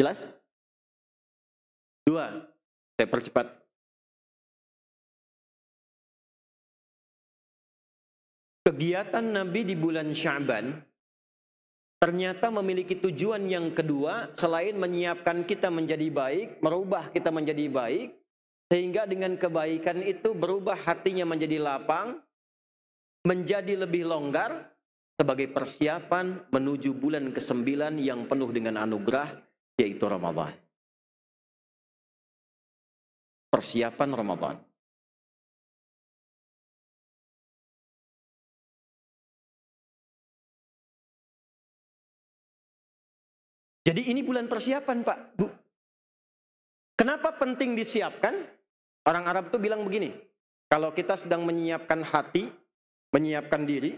Jelas? 2. Saya percepat. Kegiatan Nabi di bulan Sya'ban ternyata memiliki tujuan yang kedua selain menyiapkan kita menjadi baik, merubah kita menjadi baik, sehingga dengan kebaikan itu berubah hatinya menjadi lapang, menjadi lebih longgar sebagai persiapan menuju bulan ke-9 yang penuh dengan anugerah, yaitu Ramadan. Persiapan Ramadan. Jadi ini bulan persiapan, Pak, Bu. Kenapa penting disiapkan? Orang Arab itu bilang begini, kalau kita sedang menyiapkan hati, menyiapkan diri,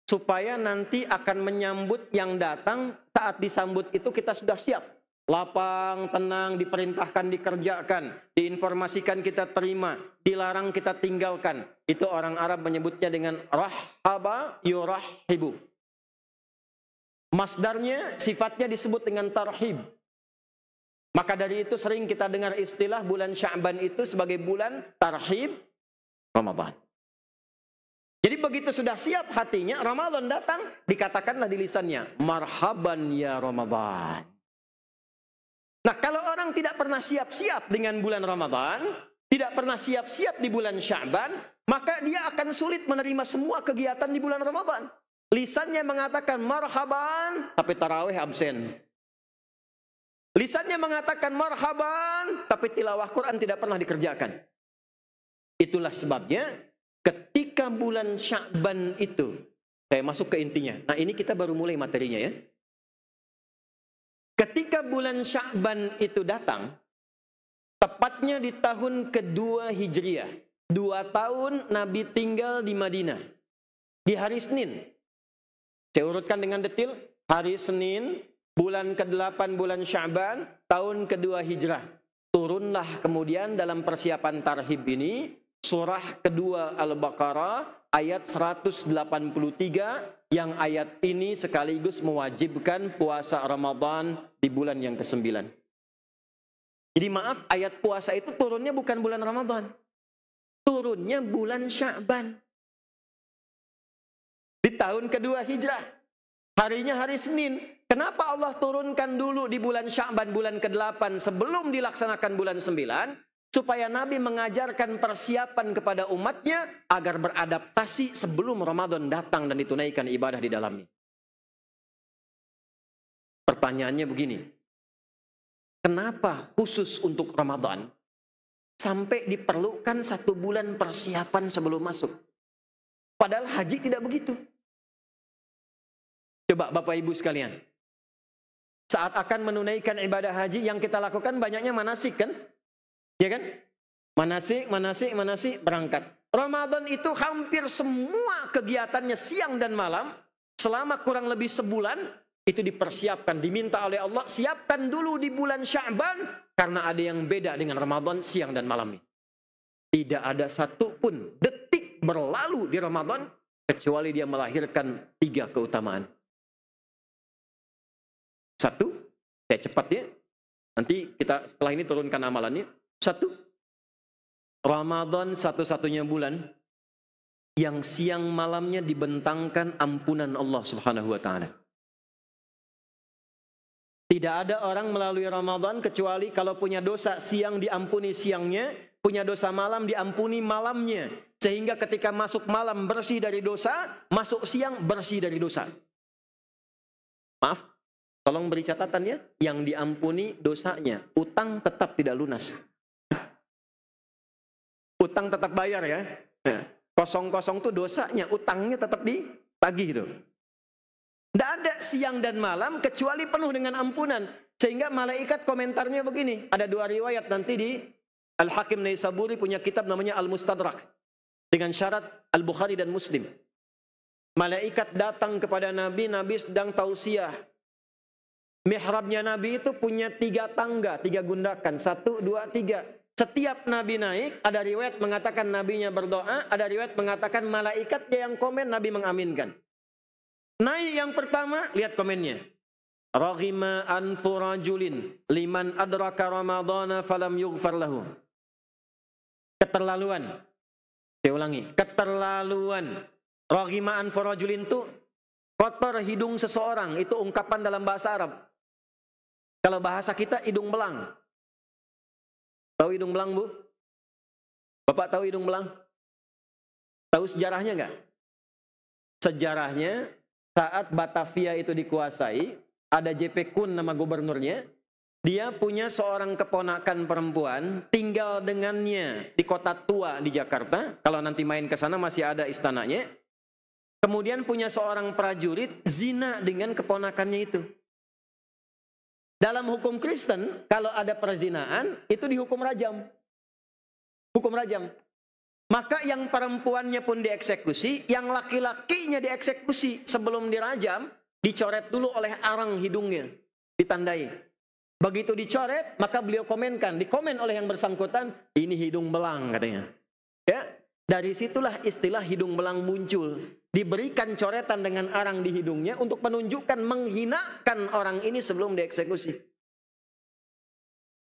supaya nanti akan menyambut yang datang, saat disambut itu kita sudah siap. Lapang, tenang, diperintahkan, dikerjakan, diinformasikan kita terima, dilarang kita tinggalkan. Itu orang Arab menyebutnya dengan rahaba yurahibu. Masdarnya, sifatnya disebut dengan tarhib. Maka dari itu sering kita dengar istilah bulan Sya'ban itu sebagai bulan tarhib Ramadan. Jadi begitu sudah siap hatinya, Ramadan datang, dikatakanlah di lisannya, marhaban ya Ramadan. Nah, kalau orang tidak pernah siap-siap dengan bulan Ramadan, tidak pernah siap-siap di bulan Sya'ban, maka dia akan sulit menerima semua kegiatan di bulan Ramadan. Lisannya mengatakan marhaban, tapi tarawih absen. Lisannya mengatakan marhaban, tapi tilawah Quran tidak pernah dikerjakan. Itulah sebabnya ketika bulan Sya'ban itu, saya masuk ke intinya. Nah, ini kita baru mulai materinya ya. Ketika bulan Sya'ban itu datang, tepatnya di tahun kedua Hijriah, 2 tahun Nabi tinggal di Madinah, di hari Senin. Saya urutkan dengan detail, hari Senin, bulan ke-8 bulan Sya'ban, tahun kedua Hijrah. Turunlah kemudian dalam persiapan tarhib ini, surah kedua Al-Baqarah, ayat 183, yang ayat ini sekaligus mewajibkan puasa Ramadan di bulan yang ke-9. Jadi maaf, ayat puasa itu turunnya bukan bulan Ramadan. Turunnya bulan Sya'ban. Di tahun kedua Hijrah, harinya hari Senin. Kenapa Allah turunkan dulu di bulan Sya'ban, bulan ke-8 sebelum dilaksanakan bulan 9? Supaya Nabi mengajarkan persiapan kepada umatnya agar beradaptasi sebelum Ramadan datang dan ditunaikan ibadah di dalamnya. Pertanyaannya begini, kenapa khusus untuk Ramadan sampai diperlukan 1 bulan persiapan sebelum masuk? Padahal haji tidak begitu. Coba Bapak Ibu sekalian, saat akan menunaikan ibadah haji yang kita lakukan banyaknya manasik kan? Ya kan? Manasik, berangkat. Ramadan itu hampir semua kegiatannya siang dan malam, selama kurang lebih sebulan, itu dipersiapkan, diminta oleh Allah, siapkan dulu di bulan Sya'ban, karena ada yang beda dengan Ramadan siang dan malamnya. Tidak ada satupun detik berlalu di Ramadan, kecuali dia melahirkan 3 keutamaan. 1, saya cepat ya, nanti kita setelah ini turunkan amalannya. 1, Ramadan satu-satunya bulan yang siang malamnya dibentangkan ampunan Allah Subhanahu wa ta'ala. Tidak ada orang melalui Ramadan kecuali kalau punya dosa siang diampuni siangnya, punya dosa malam diampuni malamnya. Sehingga ketika masuk malam bersih dari dosa, masuk siang bersih dari dosa. Maaf, tolong beri catatan ya, yang diampuni dosanya, utang tetap tidak lunas. Utang tetap bayar ya. Kosong-kosong tuh dosanya, utangnya tetap ditagih tuh. Tidak ada siang dan malam kecuali penuh dengan ampunan. Sehingga malaikat komentarnya begini. Ada 2 riwayat nanti di Al-Hakim Naisaburi punya kitab namanya Al-Mustadrak. Dengan syarat Al-Bukhari dan Muslim. Malaikat datang kepada Nabi, Nabi sedang tausiah. Mihrabnya Nabi itu punya 3 tangga, 3 gundakan. 1, 2, 3. Setiap Nabi naik, ada riwayat mengatakan Nabinya berdoa, ada riwayat mengatakan malaikatnya yang komen, Nabi mengaminkan. Naik yang pertama, lihat komennya. Raghima anfu rajulin liman adraka ramadhana falam yughfar lahu. Keterlaluan. Saya ulangi, keterlaluan. Raghima anfu rajulin itu kotor hidung seseorang, itu ungkapan dalam bahasa Arab. Kalau bahasa kita hidung belang. Tahu hidung belang, Bu? Bapak tahu hidung belang? Tahu sejarahnya enggak? Sejarahnya saat Batavia itu dikuasai, ada JP Kun nama gubernurnya. Dia punya seorang keponakan perempuan, tinggal dengannya di Kota Tua di Jakarta. Kalau nanti main ke sana masih ada istananya. Kemudian punya seorang prajurit zina dengan keponakannya itu. Dalam hukum Kristen, kalau ada perzinaan, itu dihukum rajam. Hukum rajam. Maka yang perempuannya pun dieksekusi, yang laki-lakinya dieksekusi. Sebelum dirajam, dicoret dulu oleh arang hidungnya. Ditandai. Begitu dicoret, maka beliau dikomen oleh yang bersangkutan, ini hidung belang katanya. Ya, dari situlah istilah hidung belang muncul. Diberikan coretan dengan arang di hidungnya untuk menunjukkan menghinakan orang ini sebelum dieksekusi.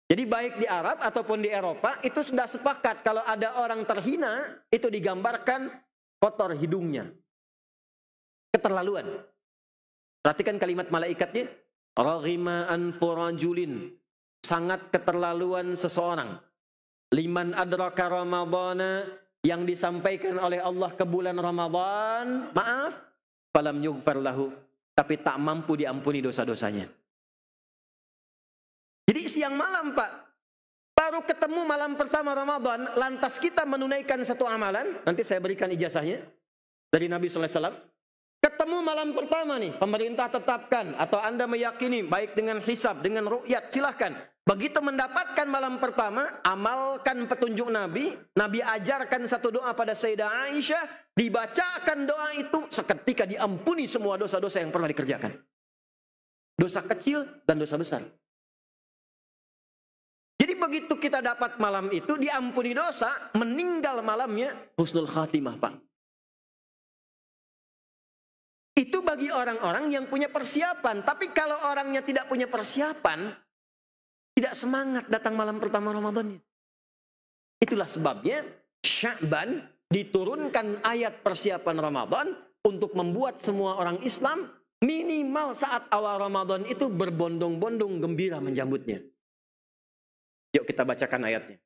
Jadi baik di Arab ataupun di Eropa itu sudah sepakat kalau ada orang terhina itu digambarkan kotor hidungnya. Keterlaluan. Perhatikan kalimat malaikatnya. Raghima anfu rajulin. Sangat keterlaluan seseorang. Liman adraka ramadhana. Yang disampaikan oleh Allah ke bulan Ramadan, maaf, falam yughfar lahu, tapi tak mampu diampuni dosa-dosanya. Jadi siang malam, Pak, baru ketemu malam pertama Ramadan, lantas kita menunaikan satu amalan, nanti saya berikan ijazahnya dari Nabi sallallahu alaihi wasallam. Ketemu malam pertama nih, pemerintah tetapkan atau Anda meyakini baik dengan hisab, dengan ru'yat, silahkan. Begitu mendapatkan malam pertama, amalkan petunjuk Nabi. Nabi ajarkan satu doa pada Sayyidah Aisyah. Dibacakan doa itu, seketika diampuni semua dosa-dosa yang pernah dikerjakan. Dosa kecil dan dosa besar. Jadi begitu kita dapat malam itu, diampuni dosa, meninggal malamnya, husnul khatimah, Pak. Itu bagi orang-orang yang punya persiapan. Tapi kalau orangnya tidak punya persiapan, tidak semangat datang malam pertama Ramadannya. Itulah sebabnya Sya'ban diturunkan ayat persiapan Ramadan untuk membuat semua orang Islam minimal saat awal Ramadan itu berbondong-bondong gembira menjambutnya. Yuk kita bacakan ayatnya.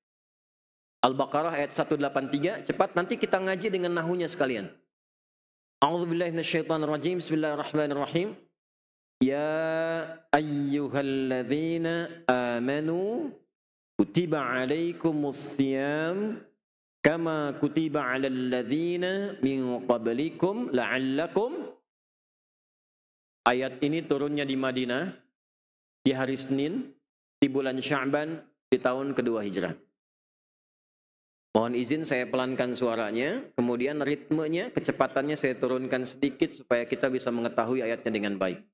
Al-Baqarah ayat 183, cepat nanti kita ngaji dengan nahunya sekalian. A'udzubillahi minasyaitonirrajim. Bismillahirrahmanirrahim. Ya ayyuhalladzina amanu kutiba alaikumusiyam kama kutiba alal ladzina min qablikum la'allakum. Ayat ini turunnya di Madinah di hari Senin di bulan Sya'ban di tahun kedua Hijrah. Mohon izin saya pelankan suaranya, kemudian ritmenya, kecepatannya saya turunkan sedikit supaya kita bisa mengetahui ayatnya dengan baik.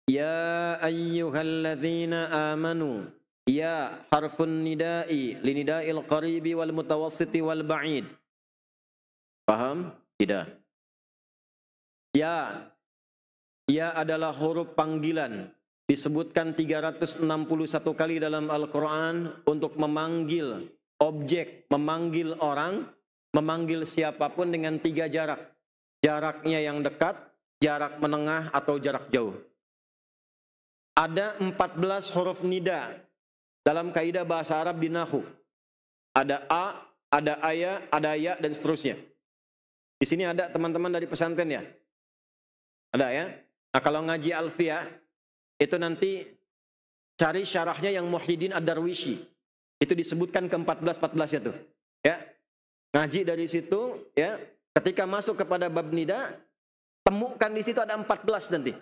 Ya ayyuhalladzina amanu. Ya harfun nida'i linida'il qaribi wal mutawassiti wal ba'id. Paham? Tidak. Ya. Ya adalah huruf panggilan. Disebutkan 361 kali dalam Al-Quran untuk memanggil objek, memanggil orang, memanggil siapapun dengan 3 jarak. Jaraknya yang dekat, jarak menengah, atau jarak jauh. Ada 14 huruf nida dalam kaidah bahasa Arab di Nahwu. Ada a, ada aya, ada ya, dan seterusnya. Di sini ada teman-teman dari pesantren ya? Ada ya? Nah kalau ngaji Alfiyah, itu nanti cari syarahnya yang Muhyiddin Ad-Darwishi. Itu disebutkan ke 14-14 ya tuh. Ya. Ngaji dari situ, ya. Ketika masuk kepada bab nida, temukan di situ ada 14 nanti.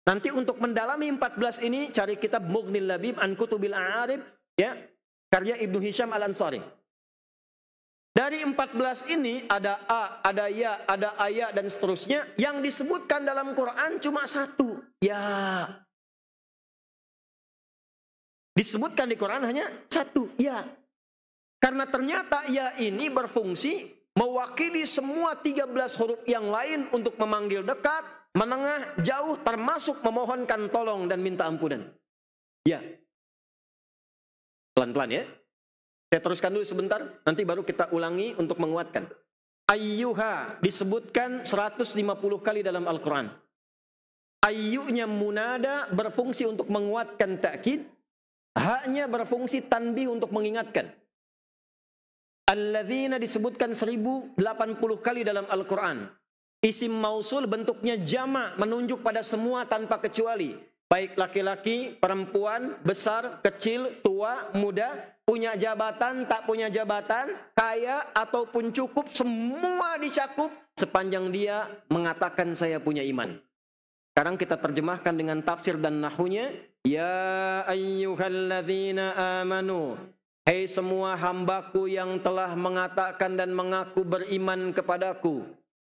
Nanti untuk mendalami 14 ini cari kitab Mughnil Labib an Kutubil A'arib, ya, karya Ibnu Hisham Al-Ansari. Dari 14 ini ada a, ada ya, ada aya dan seterusnya. Yang disebutkan dalam Quran cuma 1, ya. Disebutkan di Quran hanya 1, ya. Karena ternyata ya ini berfungsi mewakili semua 13 huruf yang lain untuk memanggil dekat, menengah, jauh, termasuk memohonkan tolong dan minta ampunan. Ya. Pelan-pelan ya. Saya teruskan dulu sebentar, nanti baru kita ulangi untuk menguatkan. Ayyuha disebutkan 150 kali dalam Al-Quran. Ayyunya munada berfungsi untuk menguatkan ta'kid, haknya berfungsi tanbih untuk mengingatkan. Alladzina disebutkan 1080 kali dalam Al-Quran. Isim mausul bentuknya jama' menunjuk pada semua tanpa kecuali. Baik laki-laki, perempuan, besar, kecil, tua, muda, punya jabatan, tak punya jabatan, kaya ataupun cukup, semua dicakup sepanjang dia mengatakan saya punya iman. Sekarang kita terjemahkan dengan tafsir dan nahunya. Ya ayyuhalladzina amanu. Hei semua hambaku yang telah mengatakan dan mengaku beriman kepadaku.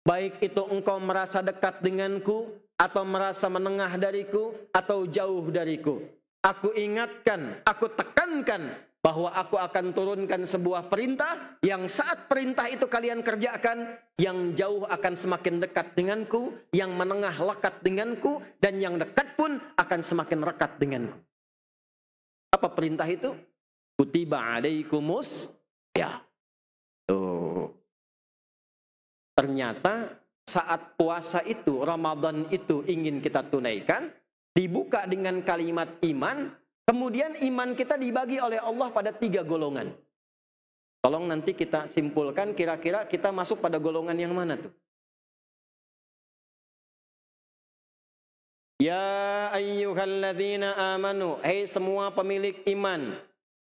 Baik itu engkau merasa dekat denganku, atau merasa menengah dariku, atau jauh dariku. Aku ingatkan, aku tekankan bahwa aku akan turunkan sebuah perintah yang saat perintah itu kalian kerjakan, yang jauh akan semakin dekat denganku, yang menengah lekat denganku, dan yang dekat pun akan semakin rekat denganku. Apa perintah itu? Kutiba alaikumus ya. Tuh. Ternyata saat puasa itu, Ramadan itu ingin kita tunaikan, dibuka dengan kalimat iman, kemudian iman kita dibagi oleh Allah pada 3 golongan. Tolong nanti kita simpulkan kira-kira kita masuk pada golongan yang mana tuh? Ya ayyuhalladzina amanu, hei semua pemilik iman.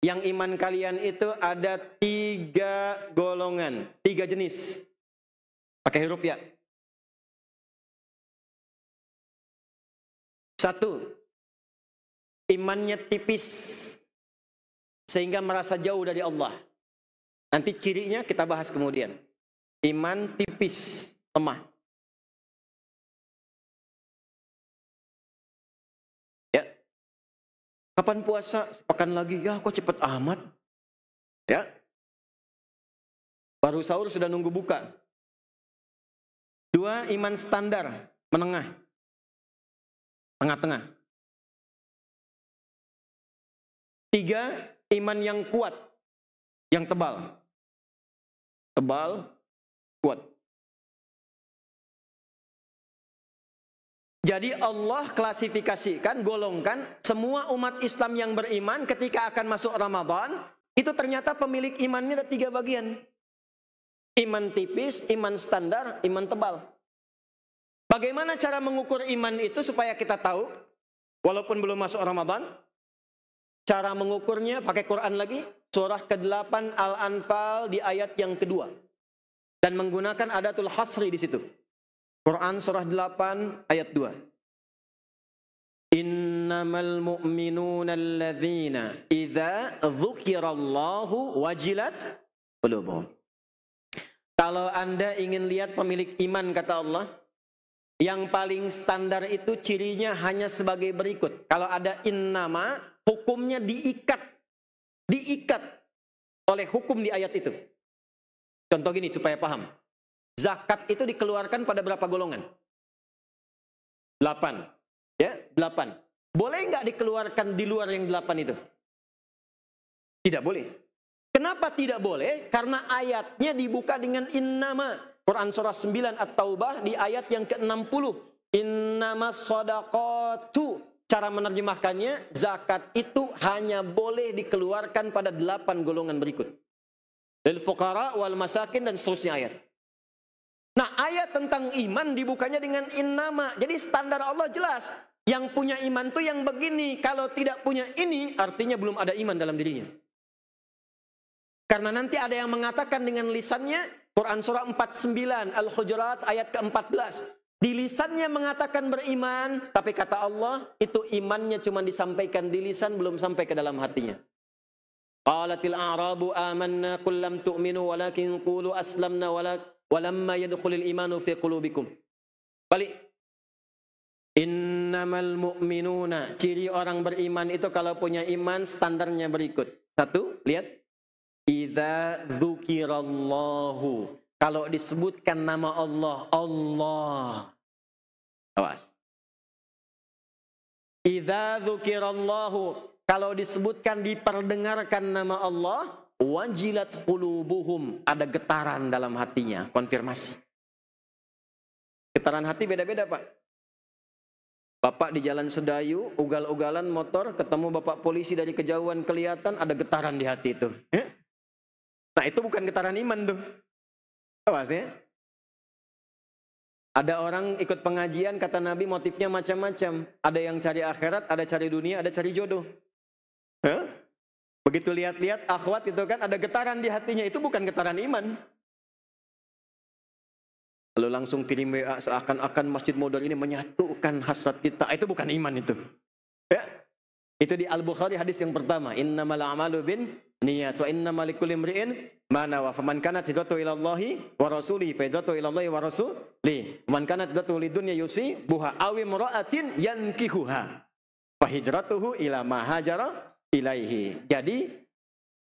Yang iman kalian itu ada 3 golongan, 3 jenis. Pakai huruf ya. 1, imannya tipis sehingga merasa jauh dari Allah. Nanti cirinya kita bahas kemudian. Iman tipis, lemah. Ya. Kapan puasa? Sepekan lagi. Ya, kok cepet amat? Ya. Baru sahur sudah nunggu buka. 2, iman standar, menengah. Tengah-tengah. 3, iman yang kuat, yang tebal. Tebal, kuat. Jadi Allah klasifikasikan, golongkan semua umat Islam yang beriman ketika akan masuk Ramadan, itu ternyata pemilik imannya ada 3 bagian. Iman tipis, iman standar, iman tebal. Bagaimana cara mengukur iman itu supaya kita tahu, walaupun belum masuk Ramadan? Cara mengukurnya pakai Quran lagi, surah ke-8 Al-Anfal di ayat yang kedua. Dan menggunakan adatul hasri di situ. Quran surah 8 ayat 2. Innamal mu'minuna alladzina idza dzukirallahu wajilat qulubuhum. Kalau Anda ingin lihat pemilik iman, kata Allah, yang paling standar itu cirinya hanya sebagai berikut. Kalau ada innama, hukumnya diikat oleh hukum di ayat itu. Contoh gini supaya paham. Zakat itu dikeluarkan pada berapa golongan? 8. Ya, 8. Boleh nggak dikeluarkan di luar yang 8 itu? Tidak boleh. Kenapa tidak boleh? Karena ayatnya dibuka dengan innama. Quran surah 9 At-Taubah di ayat yang ke-60. Innamas shadaqatu. Cara menerjemahkannya, zakat itu hanya boleh dikeluarkan pada 8 golongan berikut. Lil fuqara wal masakin dan seterusnya ayat. Nah, ayat tentang iman dibukanya dengan innama. Jadi standar Allah jelas. Yang punya iman tuh yang begini. Kalau tidak punya ini, artinya belum ada iman dalam dirinya. Karena nanti ada yang mengatakan dengan lisannya, Quran surah 49 Al-Hujurat ayat ke-14. Di lisannya mengatakan beriman, tapi kata Allah, itu imannya cuma disampaikan di lisan, belum sampai ke dalam hatinya. Qalatil a'rabu amanna qul lam tu'minu walakin qulu aslamna walamma yadkhulul imanu fi qulubikum. Balik. Innamal mu'minuna, ciri orang beriman itu kalau punya iman standarnya berikut. 1, lihat. Idza dzukirallahu, kalau disebutkan nama Allah, Allah. Awas. Idza dzukirallahu, kalau disebutkan diperdengarkan nama Allah, wajilat qulubuhum, ada getaran dalam hatinya. Konfirmasi. Getaran hati beda-beda, Pak. Bapak di jalan Sedayu, ugal-ugalan motor, ketemu bapak polisi dari kejauhan kelihatan, ada getaran di hati itu. Nah, itu bukan getaran iman tuh. Awas ya. Ada orang ikut pengajian, kata Nabi motifnya macam-macam. Ada yang cari akhirat, ada cari dunia, ada cari jodoh. Begitu lihat-lihat akhwat itu kan ada getaran di hatinya, itu bukan getaran iman. Lalu langsung kirim WA seakan-akan Masjid Modern ini menyatukan hasrat kita. Itu bukan iman itu. Ya. Itu di Al-Bukhari hadis yang pertama, innamal a'malu bin niyat wa innamal likulli imri'in ma nawa faman kanat hijratuhu ila Allahi wa rasulihi fa hijratuhu ila Allahi wa rasulihi man kanat hijratuhu lidunya yusibuha aw imra'atin yankihuha fa hijratuhu ila ma hajara ilaihi. Jadi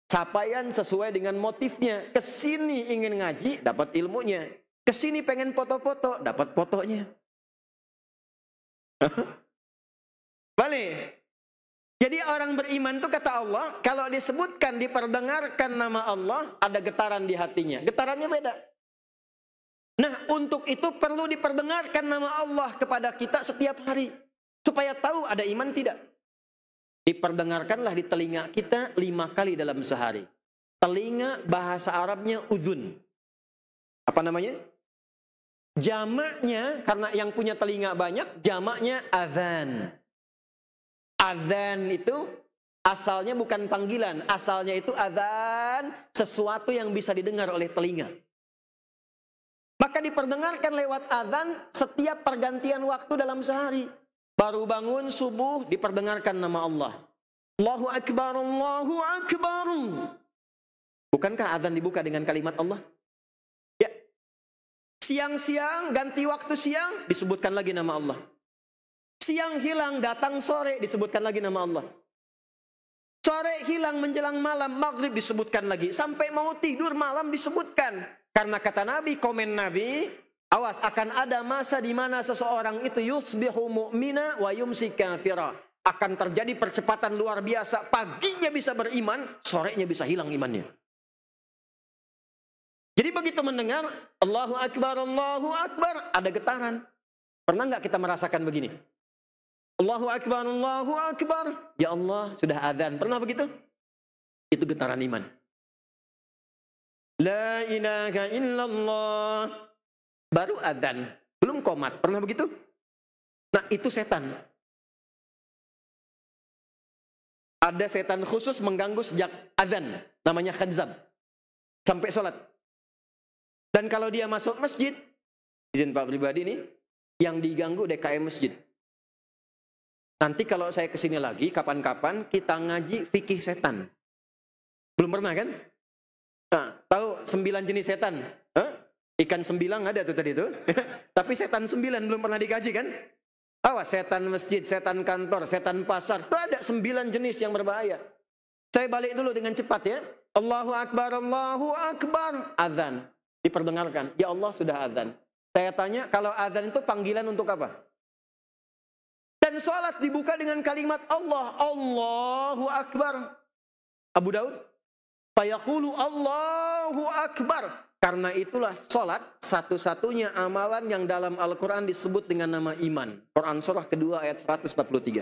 capaian sesuai dengan motifnya. Kesini ingin ngaji, dapat ilmunya. Kesini pengen foto-foto, dapat fotonya. Balik. Jadi orang beriman itu kata Allah, kalau disebutkan diperdengarkan nama Allah, ada getaran di hatinya. Getarannya beda. Nah, untuk itu perlu diperdengarkan nama Allah kepada kita setiap hari. Supaya tahu ada iman tidak. Diperdengarkanlah di telinga kita 5 kali dalam sehari. Telinga bahasa Arabnya udhun. Apa namanya? Jamaknya, karena yang punya telinga banyak, jamaknya adzan. Adzan itu asalnya bukan panggilan, asalnya itu adzan, sesuatu yang bisa didengar oleh telinga. Maka diperdengarkan lewat adzan setiap pergantian waktu dalam sehari. Baru bangun subuh diperdengarkan nama Allah. Allahu Akbar, Allahu Akbar. Bukankah adzan dibuka dengan kalimat Allah? Ya. Siang-siang, ganti waktu siang, disebutkan lagi nama Allah. Siang hilang, datang sore, disebutkan lagi nama Allah. Sore hilang, menjelang malam, maghrib disebutkan lagi. Sampai mau tidur malam disebutkan. Karena kata Nabi, komen Nabi, awas, akan ada masa di mana seseorang itu yusbihu mu'mina wa yumsi kafira. Akan terjadi percepatan luar biasa. Paginya bisa beriman, sorenya bisa hilang imannya. Jadi begitu mendengar Allahu Akbar, ada getaran. Pernah nggak kita merasakan begini? Allahu Akbar, ya Allah, sudah adzan. Pernah begitu? Itu getaran iman. La ilaha illallah. Baru adzan, belum qomat. Pernah begitu? Nah, itu setan. Ada setan khusus mengganggu sejak adzan, namanya khadzab. Sampai sholat. Dan kalau dia masuk masjid, izin Pak pribadi nih, yang diganggu DKM masjid. Nanti kalau saya kesini lagi, kapan-kapan kita ngaji fikih setan. Belum pernah kan? Nah, tahu 9 jenis setan? Ikan 9 ada tuh tadi tuh. Tapi setan 9 belum pernah dikaji kan? Awas, setan masjid, setan kantor, setan pasar. Itu ada 9 jenis yang berbahaya. Saya balik dulu dengan cepat ya. Allahu Akbar, azan. Diperdengarkan. Ya Allah, sudah azan. Saya tanya, kalau azan itu panggilan untuk apa? Dan sholat dibuka dengan kalimat Allah. Allahu Akbar. Abu Daud. Fayaqulu Allahu Akbar. Karena itulah sholat satu-satunya amalan yang dalam Al-Quran disebut dengan nama iman. Quran surah kedua ayat 143.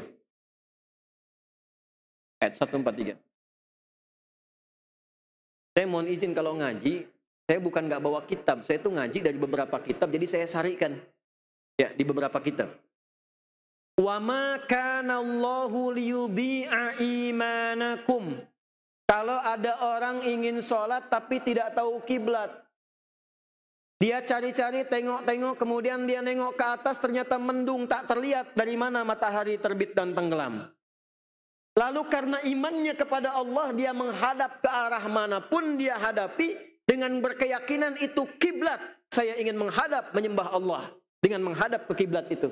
Ayat 143. Saya mohon izin kalau ngaji, saya bukan nggak bawa kitab. Saya itu ngaji dari beberapa kitab, jadi saya sarikan. Ya, di beberapa kitab. Wa ma kana Allahu liyudhi'a imanakum. Kalau ada orang ingin sholat tapi tidak tahu kiblat, dia cari-cari, tengok-tengok, kemudian dia nengok ke atas, ternyata mendung, tak terlihat dari mana matahari terbit dan tenggelam. Lalu karena imannya kepada Allah, dia menghadap ke arah manapun dia hadapi dengan berkeyakinan itu kiblat. Saya ingin menghadap, menyembah Allah dengan menghadap ke kiblat itu.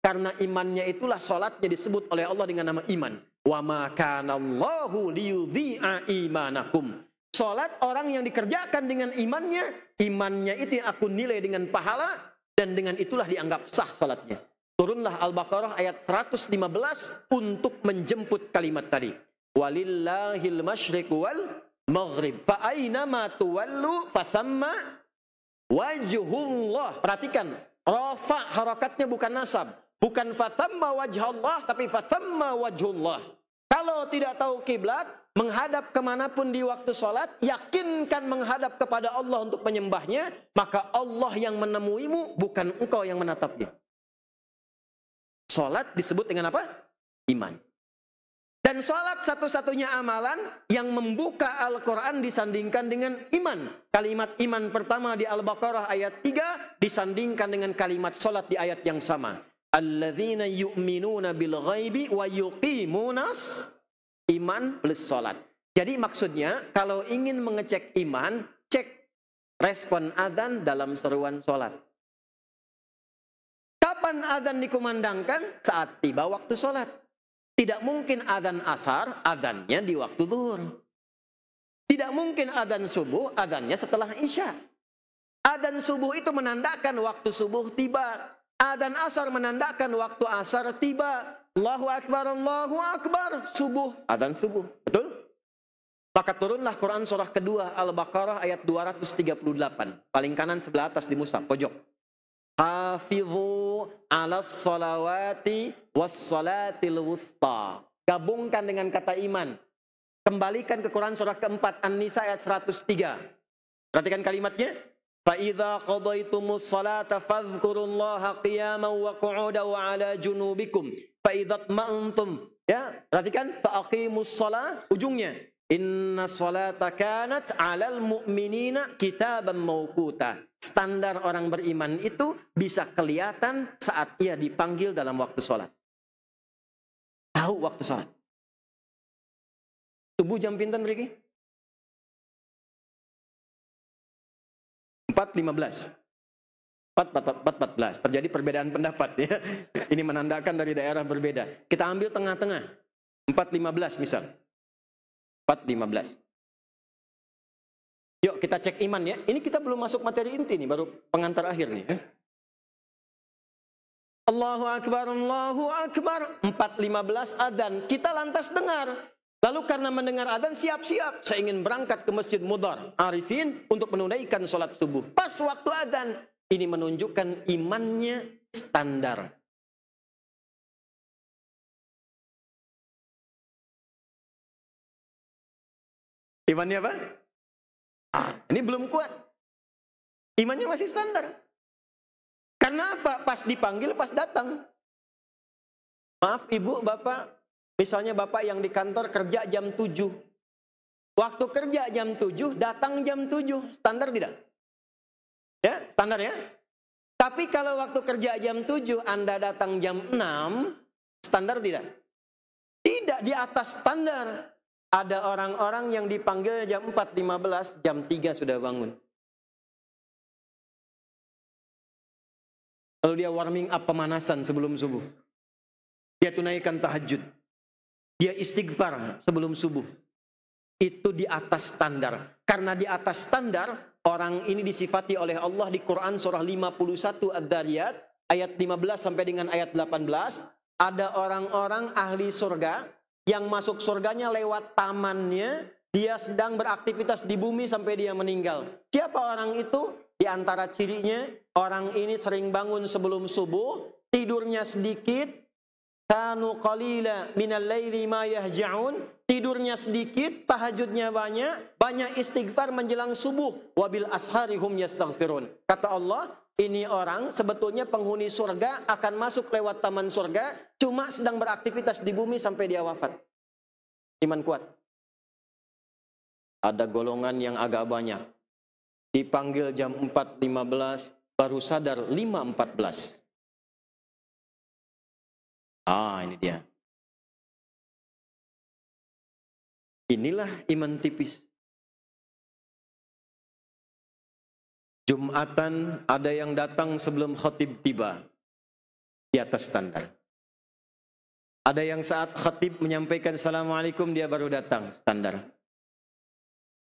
Karena imannya itulah sholatnya disebut oleh Allah dengan nama iman. Wa ma kana Allahu liyudhi'a imanakum. Sholat orang yang dikerjakan dengan imannya, imannya itu yang aku nilai dengan pahala, dan dengan itulah dianggap sah sholatnya. Turunlah Al-Baqarah ayat 115 untuk menjemput kalimat tadi. Walillahil masyriq wal maghrib. Fa aynama tuwallu fathamma wajhullah. Perhatikan, rafa harakatnya bukan nasab. Bukan fathamma wajhallah, tapi fathamma wajhullah. Kalau tidak tahu kiblat, menghadap kemanapun di waktu sholat, yakinkan menghadap kepada Allah untuk menyembahnya, maka Allah yang menemuimu, bukan engkau yang menatapnya. Sholat disebut dengan apa? Iman. Dan sholat satu-satunya amalan yang membuka Al-Quran disandingkan dengan iman. Kalimat iman pertama di Al-Baqarah ayat 3 disandingkan dengan kalimat sholat di ayat yang sama. Alladzina yu'minuna bil ghaibi wa yuqimunas, iman plus sholat. Jadi maksudnya kalau ingin mengecek iman, cek respon adzan dalam seruan sholat. Kapan adzan dikumandangkan? Saat tiba waktu sholat. Tidak mungkin adzan asar, adzannya di waktu zuhur. Tidak mungkin adzan subuh, adzannya setelah isya. Adzan subuh itu menandakan waktu subuh tiba. Adzan asar menandakan waktu asar tiba. Allahu Akbar, subuh, adzan subuh. Betul? Maka turunlah Quran surah kedua Al-Baqarah ayat 238. Paling kanan sebelah atas di mushaf, pojok. Hafizu 'alas salawati was salatil wusta. Gabungkan dengan kata iman. Kembalikan ke Quran surah keempat An-Nisa ayat 103. Perhatikan kalimatnya. Fa idza qadaytumus salata fadhkurullaha qiyaman wa qu'udan wa 'ala junubikum. Fa idza tma'antum, ya, perhatikan, fa aqimus shalah, ujungnya. Inna salata kanat 'alal mu'minina kitaban mawquta. Standar orang beriman itu bisa kelihatan saat ia dipanggil dalam waktu sholat. Tahu waktu sholat. Subuh jam pinten Riki? 4.15. 4.14. Terjadi perbedaan pendapat ya. Ini menandakan dari daerah berbeda. Kita ambil tengah-tengah. 4.15 misal. 4.15. Yuk kita cek iman ya. Ini kita belum masuk materi inti nih, baru pengantar akhir nih. Allahu Akbar, Allahu Akbar. 4.15 adzan. Kita lantas dengar. Lalu karena mendengar adzan siap-siap. Saya ingin berangkat ke Masjid Mudhar Arifin untuk menunaikan sholat subuh. Pas waktu adzan. Ini menunjukkan imannya standar. Imannya apa? Ini belum kuat. Imannya masih standar. Karena apa? Pas dipanggil, pas datang. Maaf ibu, bapak. Misalnya bapak yang di kantor kerja jam 7. Waktu kerja jam 7, datang jam 7. Standar tidak? Ya, standar ya. Tapi kalau waktu kerja jam 7, Anda datang jam 6, standar tidak? Tidak, di atas standar. Ada orang-orang yang dipanggil jam 4.15, jam 3 sudah bangun. Lalu dia warming up pemanasan sebelum subuh. Dia tunaikan tahajud. Dia istighfar sebelum subuh. Itu di atas standar. Karena di atas standar, orang ini disifati oleh Allah di Quran surah 51 Ad-Dhariyat, ayat 15 sampai dengan ayat 18. Ada orang-orang ahli surga, yang masuk surganya lewat tamannya, dia sedang beraktivitas di bumi sampai dia meninggal. Siapa orang itu? Di antara cirinya, orang ini sering bangun sebelum subuh, tidurnya sedikit, kanu qalila minal laili ma yahja'un, tidurnya sedikit, tahajudnya banyak istighfar menjelang subuh, wabil asharihum yastaghfirun. Kata Allah, ini orang sebetulnya penghuni surga, akan masuk lewat taman surga, cuma sedang beraktivitas di bumi sampai dia wafat. Iman kuat. Ada golongan yang agak banyak. Dipanggil jam 4.15, baru sadar 5.14. Ini dia. Inilah iman tipis. Jumatan ada yang datang sebelum khatib tiba. Di atas standar. Ada yang saat khatib menyampaikan Assalamualaikum dia baru datang, standar.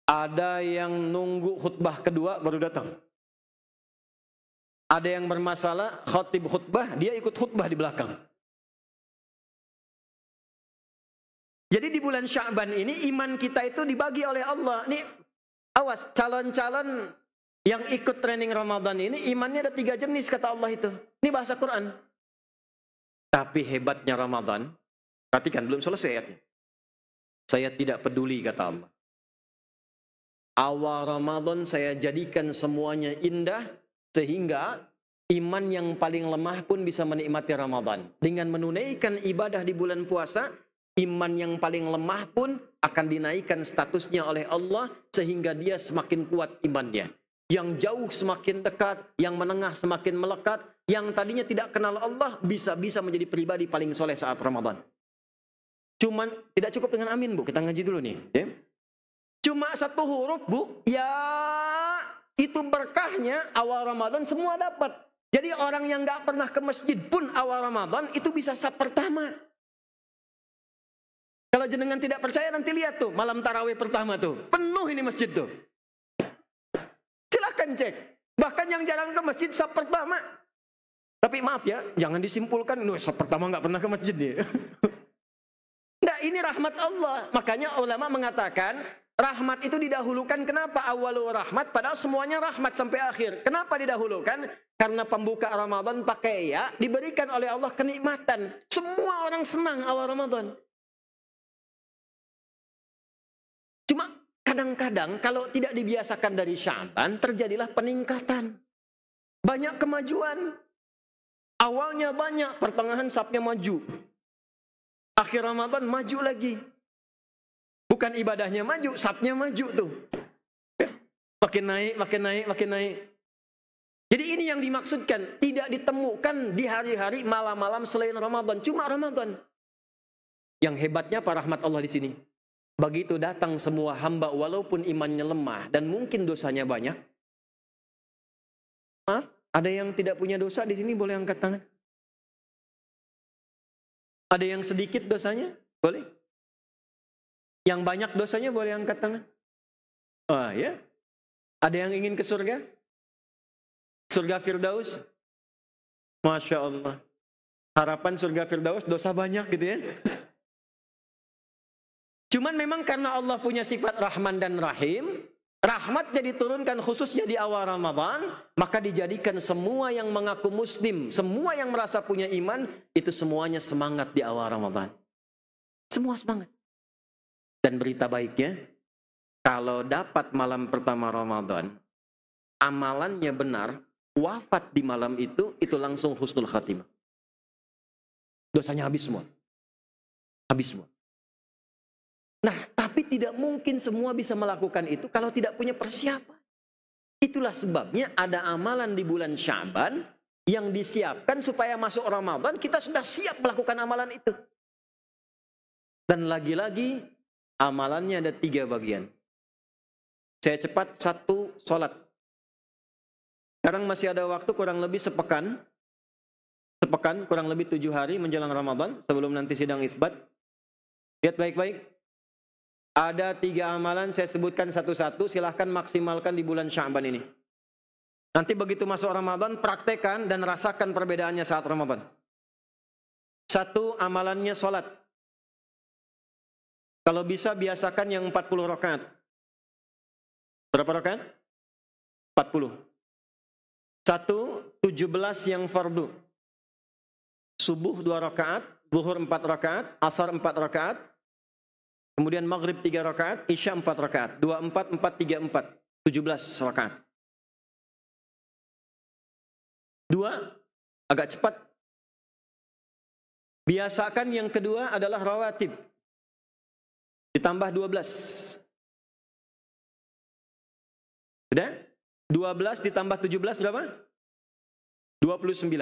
Ada yang nunggu khutbah kedua baru datang. Ada yang bermasalah, khatib khutbah, dia ikut khutbah di belakang. Jadi di bulan Sya'ban ini iman kita itu dibagi oleh Allah. Nih, awas, calon-calon yang ikut training Ramadan ini imannya ada 3 jenis kata Allah itu. Ini bahasa Quran. Tapi hebatnya Ramadan, perhatikan belum selesai ayatnya. Saya tidak peduli kata Allah. Awal Ramadan saya jadikan semuanya indah sehingga iman yang paling lemah pun bisa menikmati Ramadan. Dengan menunaikan ibadah di bulan puasa, iman yang paling lemah pun akan dinaikkan statusnya oleh Allah sehingga dia semakin kuat imannya. Yang jauh semakin dekat, yang menengah semakin melekat, yang tadinya tidak kenal Allah bisa menjadi pribadi paling soleh saat Ramadan. Cuman tidak cukup dengan amin, Bu. Kita ngaji dulu nih. Ya. Cuma 1 huruf, Bu. Ya, itu berkahnya awal Ramadan semua dapat. Jadi orang yang nggak pernah ke masjid pun awal Ramadan itu bisa saf pertama. Kalau jenengan tidak percaya nanti lihat tuh malam tarawih pertama tuh. Penuh ini masjid tuh. Silakan cek. Bahkan yang jarang ke masjid saf pertama. Tapi maaf ya, jangan disimpulkan saf pertama nggak pernah ke masjid dia. Nah, ini rahmat Allah. Makanya ulama mengatakan rahmat itu didahulukan. Kenapa awalu rahmat? Padahal semuanya rahmat sampai akhir. Kenapa didahulukan? Karena pembuka Ramadan pakai ya diberikan oleh Allah kenikmatan. Semua orang senang awal Ramadan. Cuma kadang-kadang kalau tidak dibiasakan dari Sya'ban terjadilah peningkatan. Banyak kemajuan. Awalnya banyak, pertengahan safnya maju. Akhir Ramadan maju lagi. Bukan ibadahnya maju, safnya maju tuh. Makin naik, makin naik, makin naik. Jadi ini yang dimaksudkan. Tidak ditemukan di hari-hari malam-malam selain Ramadan. Cuma Ramadan. Yang hebatnya apa rahmat Allah di sini? Begitu datang semua hamba walaupun imannya lemah dan mungkin dosanya banyak. Maaf, ada yang tidak punya dosa di sini boleh angkat tangan. Ada yang sedikit dosanya? Boleh. Yang banyak dosanya boleh angkat tangan. Oh ya. Ada yang ingin ke surga? Surga Firdaus? Masya Allah. Harapan surga Firdaus dosa banyak gitu ya. Cuman memang karena Allah punya sifat Rahman dan Rahim, rahmatnya diturunkan khususnya di awal Ramadan, maka dijadikan semua yang mengaku muslim, semua yang merasa punya iman, itu semuanya semangat di awal Ramadan. Semua semangat. Dan berita baiknya, kalau dapat malam pertama Ramadan, amalannya benar, wafat di malam itu langsung husnul khatimah. Dosanya habis semua. Habis semua. Nah, tapi tidak mungkin semua bisa melakukan itu kalau tidak punya persiapan. Itulah sebabnya ada amalan di bulan Sya'ban yang disiapkan supaya masuk Ramadan kita sudah siap melakukan amalan itu. Dan lagi-lagi amalannya ada 3 bagian. Saya cepat, 1, sholat. Sekarang masih ada waktu kurang lebih sepekan, kurang lebih 7 hari menjelang Ramadan sebelum nanti sidang isbat. Lihat baik-baik. Ada 3 amalan, saya sebutkan satu-satu, silahkan maksimalkan di bulan Sya'ban ini. Nanti begitu masuk Ramadan, praktekkan dan rasakan perbedaannya saat Ramadan. 1, amalannya sholat. Kalau bisa, biasakan yang 40 rakaat. Berapa rakaat? 40. 1, 17 yang fardu. Subuh 2 rakaat, zuhur 4 rakaat, asar 4 rakaat, kemudian maghrib 3 rakaat, isya 4 rakaat. 2, 4, 4, 3, 4. 17 rakaat. 2, agak cepat. Biasakan yang kedua adalah rawatib. Ditambah 12. Sudah? 12 ditambah 17 berapa? 29.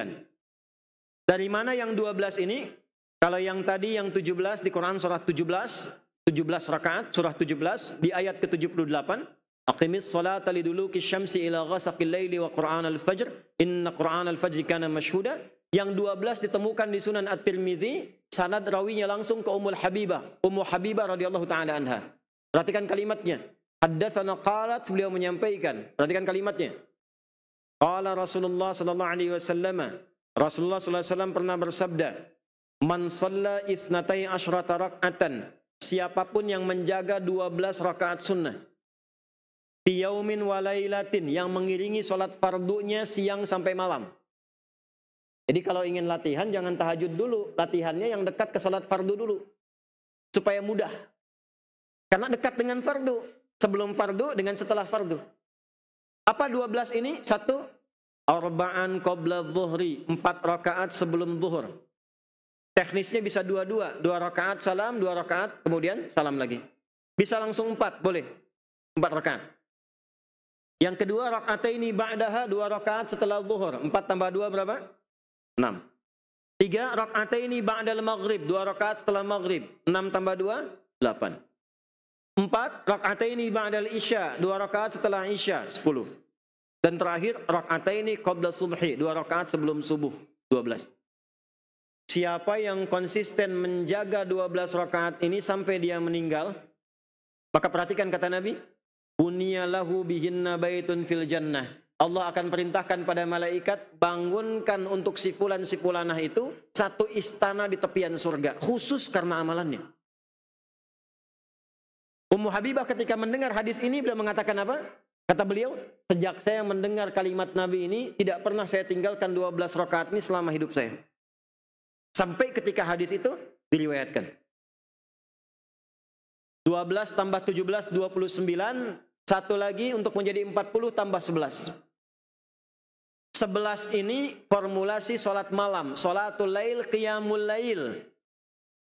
Dari mana yang 12 ini? Kalau yang tadi yang 17 di Quran surah 17 rakaat, surah 17 di ayat ke-78, aqimis salata liduluki syamsi ila ghasaqil laili wa qur'an al-fajr inna qur'an al-fajr kana mashhuda. Yang 12 ditemukan di Sunan At-Tirmidzi, sanad rawinya langsung ke Ummu Habibah radhiyallahu taala anha. Perhatikan kalimatnya. Haddatsana qalat, beliau menyampaikan. Perhatikan kalimatnya. Qala Rasulullah sallallahu alaihi wasallam, Rasulullah sallallahu alaihi wasallam pernah bersabda, "Man shalla itsnatai asyrata rak'atan," siapapun yang menjaga 12 rakaat sunnah, fi yaumin wa lailatin, yang mengiringi salat fardunya siang sampai malam. Jadi kalau ingin latihan jangan tahajud dulu, latihannya yang dekat ke salat fardu dulu. Supaya mudah. Karena dekat dengan fardu, sebelum fardu dengan setelah fardu. Apa 12 ini? 1, arba'an qabla dhuhri, 4 rakaat sebelum zuhur. Teknisnya bisa 2 rakaat salam, 2 rakaat kemudian salam lagi. Bisa langsung 4, boleh. 4 rakaat. Yang kedua, raka'ataini ba'daha, 2 rakaat setelah zuhur. 4 tambah 2 berapa? 6. 3, raka'ataini ba'dal maghrib, 2 rakaat setelah maghrib. 6 tambah 2, 8. 4, raka'ataini ba'dal isya, 2 rakaat setelah isya, 10. Dan terakhir, raka'ataini qabla subhi, 2 rakaat sebelum subuh, 12. Siapa yang konsisten menjaga 12 rakaat ini sampai dia meninggal, maka perhatikan kata Nabi, bunyalahu bihinna baitun fil jannah. Allah akan perintahkan pada malaikat, bangunkan untuk si fulanah itu satu istana di tepian surga, khusus karena amalannya. Ummu Habibah ketika mendengar hadis ini, beliau mengatakan apa? Kata beliau, sejak saya mendengar kalimat Nabi ini, tidak pernah saya tinggalkan 12 rakaat ini selama hidup saya. Sampai ketika hadis itu diriwayatkan. 12 tambah 17, 29, satu lagi untuk menjadi 40 tambah 11. 11 ini formulasi sholat malam, sholatul lail, qiyamul lail.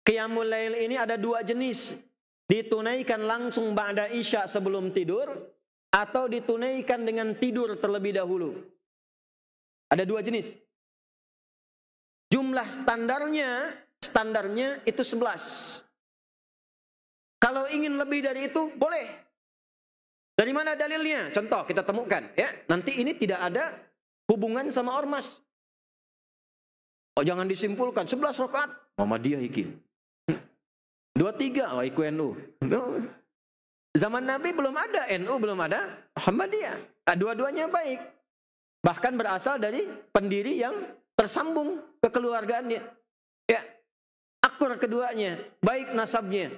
Qiyamul lail ini ada 2 jenis. Ditunaikan langsung ba'da isya sebelum tidur, atau ditunaikan dengan tidur terlebih dahulu. Ada 2 jenis. Jumlah standarnya itu 11. Kalau ingin lebih dari itu, boleh. Dari mana dalilnya? Contoh kita temukan, ya. Nanti ini tidak ada hubungan sama ormas. Oh, jangan disimpulkan 11 rakaat Muhammadiyah iki. 23 oh iku NU. No. Zaman Nabi belum ada NU, belum ada Muhammadiyah. Nah, dua-duanya baik. Bahkan berasal dari pendiri yang tersambung kekeluargaannya. Ya. Akur keduanya, baik nasabnya.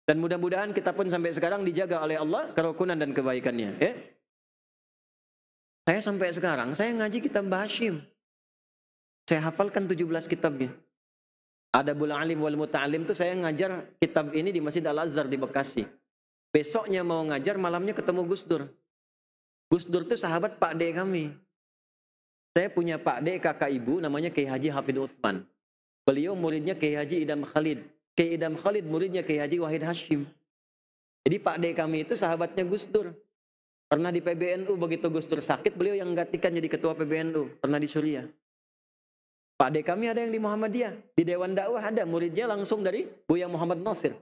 Dan mudah-mudahan kita pun sampai sekarang dijaga oleh Allah kerukunan dan kebaikannya, ya. Saya sampai sekarang, saya ngaji kitab Mbah Hashim. Saya hafalkan 17 kitabnya. Adabul Alim wal Muta'alim itu saya ngajar kitab ini di Masjid Al-Azhar di Bekasi. Besoknya mau ngajar, malamnya ketemu Gus Dur. Gus Dur itu sahabat Pak D kami. Saya punya Pak D kakak ibu namanya Kiai Haji Hafidh Utsman. Beliau muridnya Kiai Haji Idam Khalid. Kiai Idam Khalid muridnya Kiai Haji Wahid Hashim. Jadi Pak D kami itu sahabatnya Gus Dur. Pernah di PBNU, begitu Gus Dur sakit, beliau yang gantikan jadi ketua PBNU. Pernah di Suriah. Pak D kami ada yang di Muhammadiyah. Di Dewan Dakwah ada, muridnya langsung dari Buya Muhammad Nasir.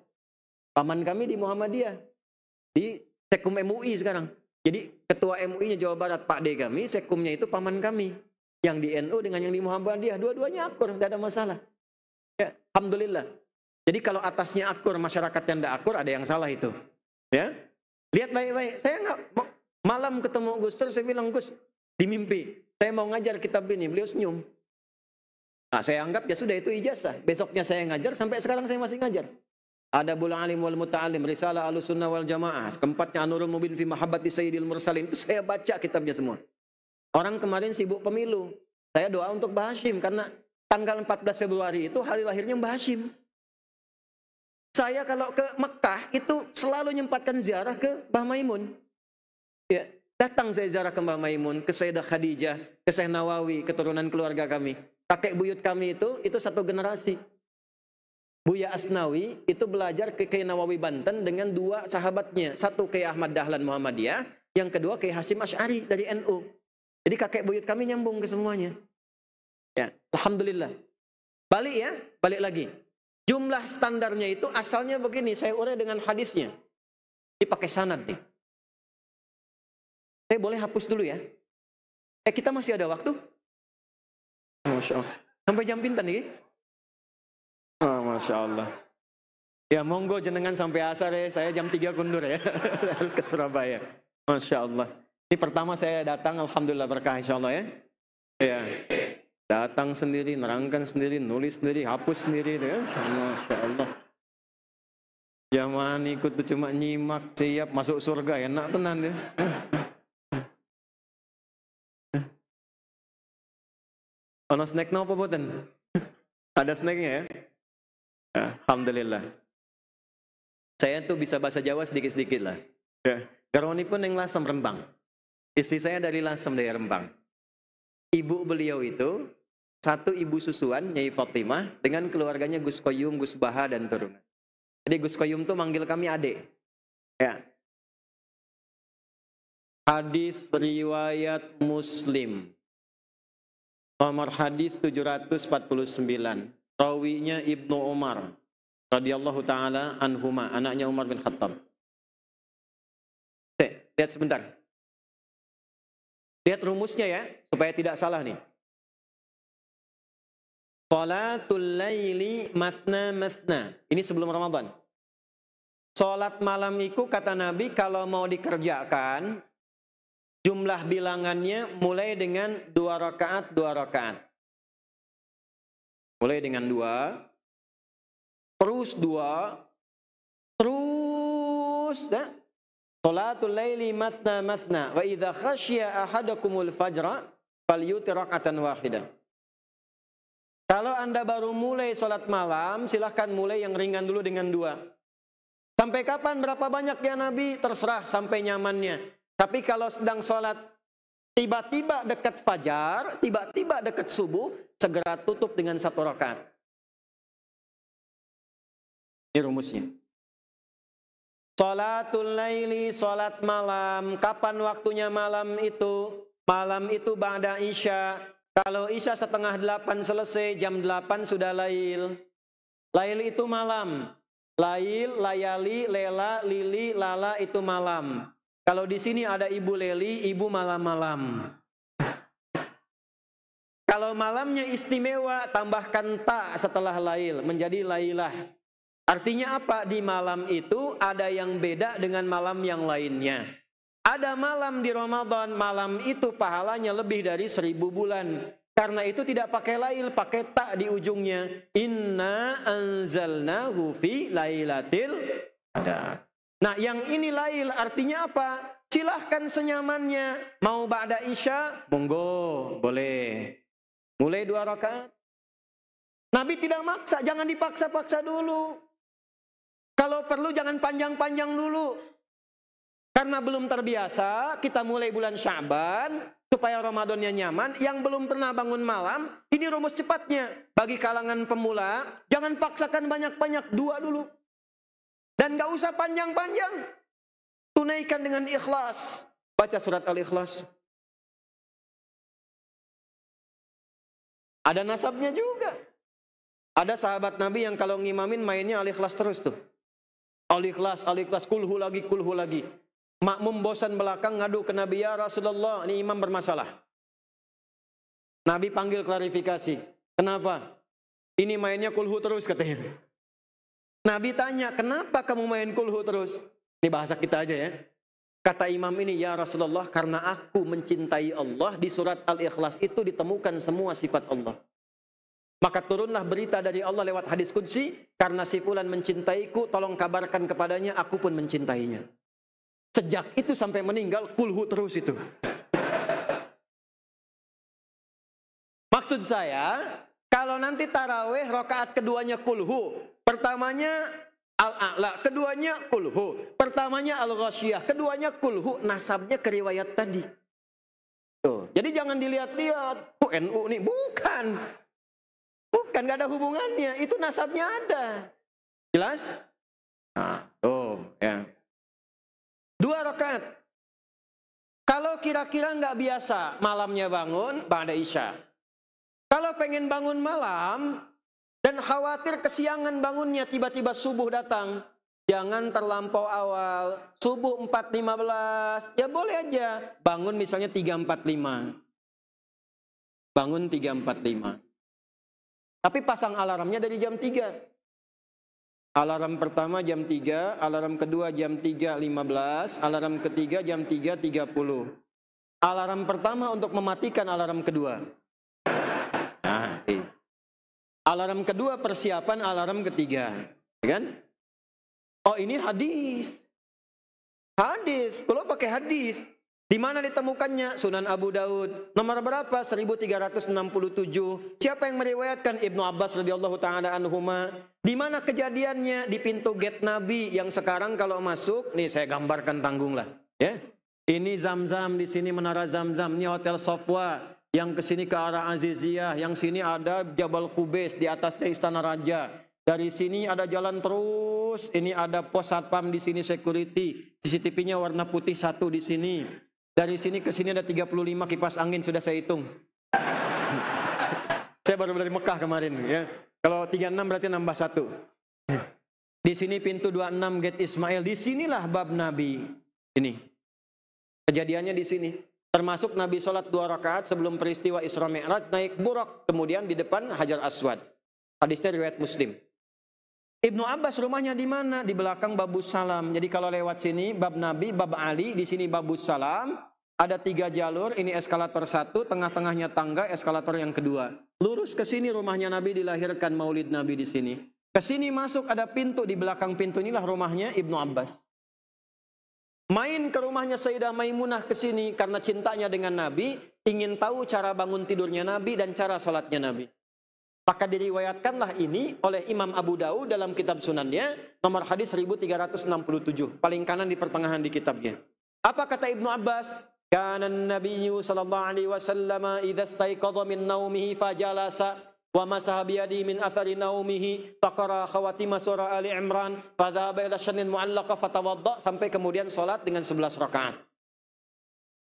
Paman kami di Muhammadiyah. Di Sekum MUI sekarang. Jadi ketua MUI-nya Jawa Barat, Pak D kami, Sekumnya itu paman kami. Yang di NU dengan yang di Muhammadiyah. Dua-duanya akur, tidak ada masalah. Ya, alhamdulillah. Jadi kalau atasnya akur, masyarakat yang tidak akur, ada yang salah itu. Ya, lihat baik-baik. Saya nggak malam ketemu Gus Dur, saya bilang, Gus, di mimpi, saya mau ngajar kitab ini. Beliau senyum. Nah, saya anggap ya sudah itu ijazah. Besoknya saya ngajar, sampai sekarang saya masih ngajar. Adabul Alim wal Muta'alim, Risalah Ahlussunnah wal Jamaah, keempatnya An-Nurul Mubin fi Mahabbati Sayyidil Mursalin. Itu saya baca kitabnya semua. Orang kemarin sibuk pemilu. Saya doa untuk Mbah Hashim karena tanggal 14 Februari itu hari lahirnya Mbah Hashim. Saya kalau ke Mekah itu selalu nyempatkan ziarah ke Mbah Maimun. Ya, datang saya ziarah ke Mbah Maimun, ke Sayyidah Khadijah, ke Syekh Nawawi, keturunan keluarga kami. Kakek buyut kami itu satu generasi. Buya Asnawi itu belajar ke Kiai Nawawi Banten dengan 2 sahabatnya. Satu Kiai Ahmad Dahlan Muhammadiyah, yang kedua Kiai Hasyim Asy'ari dari NU. Jadi kakek buyut kami nyambung ke semuanya. Ya, alhamdulillah. Balik ya, balik lagi. Jumlah standarnya itu asalnya begini, saya urai dengan hadisnya. Dipakai sanad nih. Saya boleh hapus dulu ya. Kita masih ada waktu? Masya Allah. Sampai jam pinten nih? Oh, Masya Allah. Ya monggo jenengan sampai asar ya. Saya jam 3 kundur ya. Harus ke Surabaya. Masya Allah. Ini pertama saya datang, alhamdulillah berkah insyaallah ya. Ya. Datang sendiri, nerangkan sendiri, nulis sendiri, hapus sendiri ya. Masya Allah. Zaman ikut tuh cuma nyimak, siap masuk surga, enak tenan ya. Ono snack nopo boten? Ada snacknya ya? Alhamdulillah. Saya tuh bisa bahasa Jawa sedikit-sedikit lah. Garoni pun yang Lasem Rembang. Istri saya dari Lasem, dari Rembang. Ibu beliau itu satu ibu susuan, Nyai Fatimah, dengan keluarganya Gus Koyum, Gus Baha, dan turunan. Jadi Gus Koyum tuh manggil kami adik. Ya. Hadis riwayat Muslim. Nomor hadis 749. Rawinya Ibnu Umar radhiyallahu taala anhuma, anaknya Umar bin Khattab. Lihat sebentar. Lihat rumusnya ya, supaya tidak salah nih. Salatul laili masna masna. Ini sebelum Ramadan. Salat malam itu kata Nabi kalau mau dikerjakan, jumlah bilangannya mulai dengan 2 rakaat, 2 rakaat. Mulai dengan 2, terus 2, terus ya. Salatul laili masna masna wa idza khasyiya ahadakumul fajra falyutir rak'atan wahidah. Kalau Anda baru mulai salat malam, silahkan mulai yang ringan dulu dengan 2. Sampai kapan, berapa banyak ya Nabi? Terserah sampai nyamannya. Tapi kalau sedang salat tiba-tiba dekat fajar, tiba-tiba dekat subuh, segera tutup dengan 1 rakaat. Ini rumusnya. Salatul laili, salat malam. Kapan waktunya malam itu? Malam itu ba'da isya. Kalau isya 7:30 selesai, jam 8 sudah lail. Lail itu malam. Lail, layali, lela, lili, lala itu malam. Kalau di sini ada ibu Leli, ibu malam-malam. Kalau malamnya istimewa, tambahkan ta setelah lail, menjadi lailah. Artinya apa? Di malam itu ada yang beda dengan malam yang lainnya. Ada malam di Ramadan, malam itu pahalanya lebih dari 1000 bulan. Karena itu tidak pakai lail, pakai ta di ujungnya. Inna anzalnahu fi lailatil qadar. Nah, yang ini lail artinya apa? Silahkan senyamannya. Mau ba'da isya, monggo, boleh. Mulai 2 rakaat. Nabi tidak maksa, jangan dipaksa-paksa dulu. Kalau perlu jangan panjang-panjang dulu. Karena belum terbiasa, kita mulai bulan Sya'ban, supaya Ramadannya nyaman. Yang belum pernah bangun malam, ini rumus cepatnya. Bagi kalangan pemula, jangan paksakan banyak-banyak, 2 dulu. Dan gak usah panjang-panjang. Tunaikan dengan ikhlas. Baca surat Al-Ikhlas. Ada nasabnya juga. Ada sahabat Nabi yang kalau ngimamin mainnya Al-Ikhlas terus tuh. Al-Ikhlas, Al-Ikhlas, kulhu lagi, kulhu lagi. Makmum bosan belakang ngadu ke Nabi, ya Rasulullah, ini imam bermasalah. Nabi panggil klarifikasi. Kenapa? Ini mainnya kulhu terus katanya. Nabi tanya, kenapa kamu main kulhu terus? Ini bahasa kita aja ya. Kata imam ini, ya Rasulullah, karena aku mencintai Allah, di surat Al-Ikhlas itu ditemukan semua sifat Allah. Maka turunlah berita dari Allah lewat hadis qudsi, karena si fulan mencintaiku, tolong kabarkan kepadanya, aku pun mencintainya. Sejak itu sampai meninggal, kulhu terus itu. Maksud saya, kalau nanti taraweh, rakaat keduanya kulhu, pertamanya al-a'la, keduanya kulhu, pertamanya al-ghasyiyah, keduanya kulhu, nasabnya ke riwayat tadi. Tuh. Jadi jangan dilihat-lihat, NU nih, bukan. Bukan, gak ada hubungannya, itu nasabnya ada. Jelas? Nah, tuh, ya. 2 rakaat. Kalau kira-kira nggak biasa malamnya bangun ba'da isya. Kalau pengen bangun malam dan khawatir kesiangan bangunnya, tiba-tiba subuh datang, jangan terlampau awal. Subuh 4.15, ya boleh aja. Bangun misalnya 3.45. Bangun 3.45. Tapi pasang alarmnya dari jam 3. Alarm pertama jam 3, alarm kedua jam 3.15, alarm ketiga jam 3.30. Alarm pertama untuk mematikan alarm kedua. Nah, alarm kedua persiapan alarm ketiga, ya kan? Oh, ini hadis. Hadis. Kalau pakai hadis, di mana ditemukannya? Sunan Abu Daud. Nomor berapa? 1367. Siapa yang meriwayatkan? Ibnu Abbas radhiyallahu taala anhuma. Di mana kejadiannya? Di pintu gate Nabi yang sekarang kalau masuk, nih saya gambarkan tanggung lah, ya. Ini Zamzam, di sini Menara Zamzam, ini Hotel Sofwa, yang ke sini ke arah Aziziyah, yang sini ada Jabal Qubais, di atasnya Istana Raja. Dari sini ada jalan terus, ini ada pos satpam di sini security, CCTV-nya warna putih satu di sini. Dari sini ke sini ada 35 kipas angin, sudah saya hitung. Saya baru dari Mekah kemarin, ya. Kalau 36 berarti nambah satu. Di sini pintu 26 Gate Ismail, di sinilah bab Nabi. Ini. Kejadiannya di sini. Termasuk Nabi sholat 2 rakaat sebelum peristiwa Isra Mi'raj, naik Burak, kemudian di depan Hajar Aswad. Hadisnya riwayat Muslim. Ibnu Abbas rumahnya di mana? Di belakang Babus Salam. Jadi kalau lewat sini bab Nabi, bab Ali, di sini Babus Salam. Ada 3 jalur, ini eskalator 1, tengah-tengahnya tangga, eskalator yang kedua. Lurus ke sini rumahnya Nabi, dilahirkan Maulid Nabi di sini. Ke sini masuk ada pintu, di belakang pintu inilah rumahnya Ibnu Abbas. Main ke rumahnya Sayyidah Maimunah ke sini karena cintanya dengan Nabi, ingin tahu cara bangun tidurnya Nabi dan cara sholatnya Nabi. Maka diriwayatkanlah ini oleh Imam Abu Daud dalam kitab sunannya, nomor hadis 1367, paling kanan di pertengahan di kitabnya. Apa kata Ibnu Abbas? Kana an-nabiyyu sallallahu alaihi wasallam idza istayqadha min naumihi fajalasa wa masaha biyadi min athari naumihi faqara khawatim surah Ali Imran fadhaba ila syanin mu'allaqa fatawadda, sampai kemudian salat dengan 11 rakaat.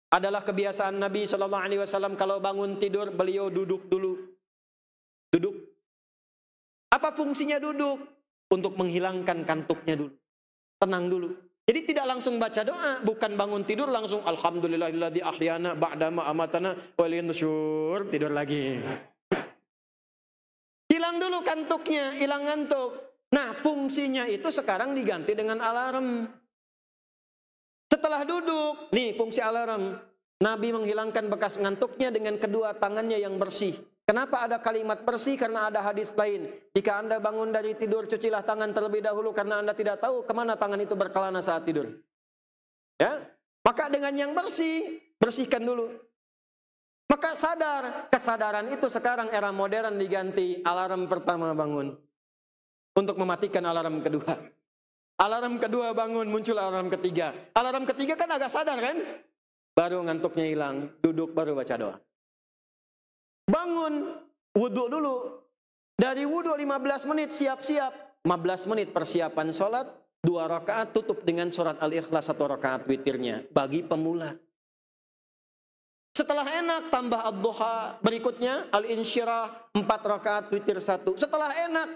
Adalah kebiasaan Nabi sallallahu alaihi wasallam kalau bangun tidur beliau duduk dulu. Duduk. Apa fungsinya duduk? Untuk menghilangkan kantuknya dulu. Tenang dulu. Jadi tidak langsung baca doa, bukan bangun tidur langsung alhamdulillahilladzi ahyana ba'da ma amatana wa ilayhi nusyur, tidur lagi. Hilang dulu kantuknya, hilang ngantuk. Nah, fungsinya itu sekarang diganti dengan alarm. Setelah duduk, nih fungsi alarm. Nabi menghilangkan bekas ngantuknya dengan kedua tangannya yang bersih. Kenapa ada kalimat bersih? Karena ada hadis lain. Jika Anda bangun dari tidur, cucilah tangan terlebih dahulu karena Anda tidak tahu kemana tangan itu berkelana saat tidur. Ya, maka dengan yang bersih, bersihkan dulu. Maka sadar, kesadaran itu sekarang era modern diganti alarm pertama bangun untuk mematikan alarm kedua. Alarm kedua bangun, muncul alarm ketiga. Alarm ketiga kan agak sadar kan? Baru ngantuknya hilang, duduk baru baca doa. Bangun, wudhu dulu. Dari wudhu 15 menit siap-siap. 15 menit persiapan sholat, 2 rakaat tutup dengan surat Al-Ikhlas 1 rakaat witirnya. Bagi pemula. Setelah enak tambah ad-duha, berikutnya al-insyirah 4 rakaat witir 1. Setelah enak,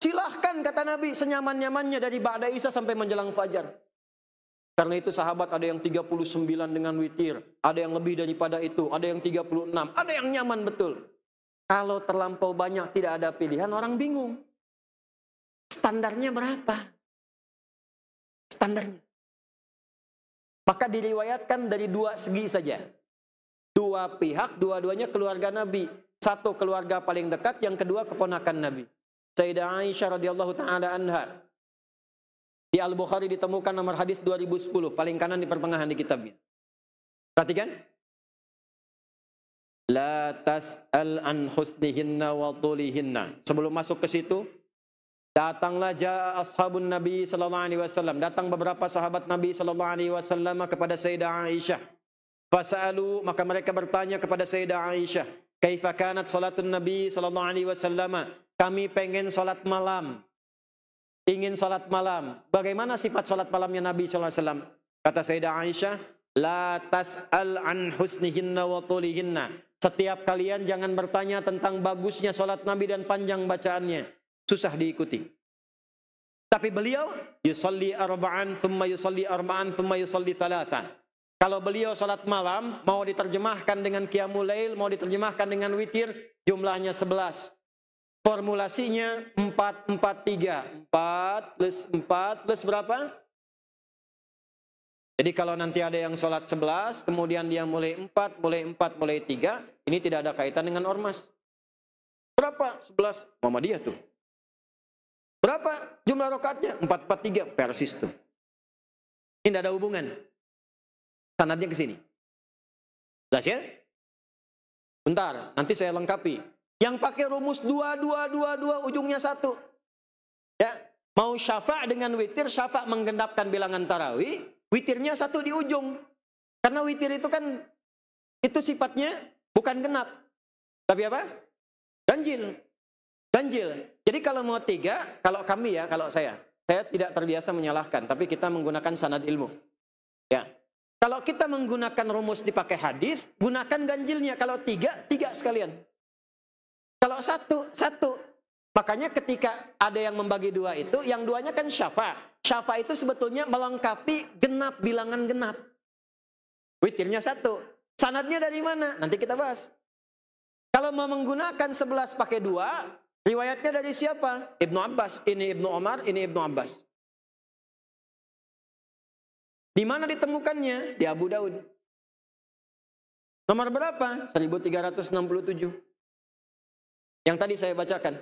silahkan kata Nabi senyaman-nyamannya dari ba'da isya sampai menjelang fajar. Karena itu sahabat ada yang 39 dengan witir, ada yang lebih daripada itu, ada yang 36, ada yang nyaman betul. Kalau terlampau banyak tidak ada pilihan, orang bingung. Standarnya berapa? Standarnya. Maka diriwayatkan dari 2 segi saja. 2 pihak, dua-duanya keluarga Nabi. 1 keluarga paling dekat, yang kedua keponakan Nabi. Sayyidah Aisyah radhiyallahu taala anha. Di Al-Bukhari ditemukan nomor hadis 2010, paling kanan di pertengahan di kitabnya. Perhatikan. La tas'al an husnihinna wa tulihinna. Sebelum masuk ke situ, datanglah ja'a ashabun Nabi sallallahu alaihi wasallam. Datang beberapa sahabat Nabi sallallahu alaihi wasallam kepada Sayyidah Aisyah. Fasa'alu, maka mereka bertanya kepada Sayyidah Aisyah, kaifa kanat salatun Nabi sallallahu alaihi wasallam? Kami pengen salat malam. Ingin salat malam. Bagaimana sifat salat malamnya Nabi sallallahu alaihi wasallam? Kata Sayyidah Aisyah, la tas'al an husnihinna wa tulihinna. Setiap kalian jangan bertanya tentang bagusnya salat Nabi dan panjang bacaannya. Susah diikuti. Tapi beliau yusalli arba'an, thumma yusalli arba'an, thumma yusalli thalathan. Kalau beliau salat malam, mau diterjemahkan dengan qiyamul lail, mau diterjemahkan dengan witir, jumlahnya 11. Formulasinya 4, 4, 3. 4 plus 4 plus berapa? Jadi kalau nanti ada yang sholat 11, kemudian dia mulai 4, mulai 3, ini tidak ada kaitan dengan ormas. Berapa? 11. Muhammadiyah tuh. Berapa jumlah rakaatnya? 443. Persis tuh. Ini tidak ada hubungan. Sanadnya ke sini. Jelas ya? Bentar, nanti saya lengkapi. Yang pakai rumus 2, 2, 2, 2, ujungnya 1. Ya, mau syafa' dengan witir, syafa' menggenapkan bilangan tarawih, witirnya 1 di ujung. Karena witir itu kan, itu sifatnya bukan genap. Tapi apa? Ganjil. Ganjil. Jadi kalau mau 3, kalau kami ya, kalau saya tidak terbiasa menyalahkan, tapi kita menggunakan sanad ilmu. Ya. Kalau kita menggunakan rumus dipakai hadis, gunakan ganjilnya. Kalau 3, 3 sekalian. Kalau 1, 1. Makanya ketika ada yang membagi 2 itu, yang 2-nya kan syafa'. Syafa' itu sebetulnya melengkapi genap, bilangan genap. Witirnya 1. Sanadnya dari mana? Nanti kita bahas. Kalau mau menggunakan 11 pakai 2, riwayatnya dari siapa? Ibnu Abbas. Ini Ibnu Umar, ini Ibnu Abbas. Di mana ditemukannya? Di Abu Daud. Nomor berapa? 1367. Yang tadi saya bacakan.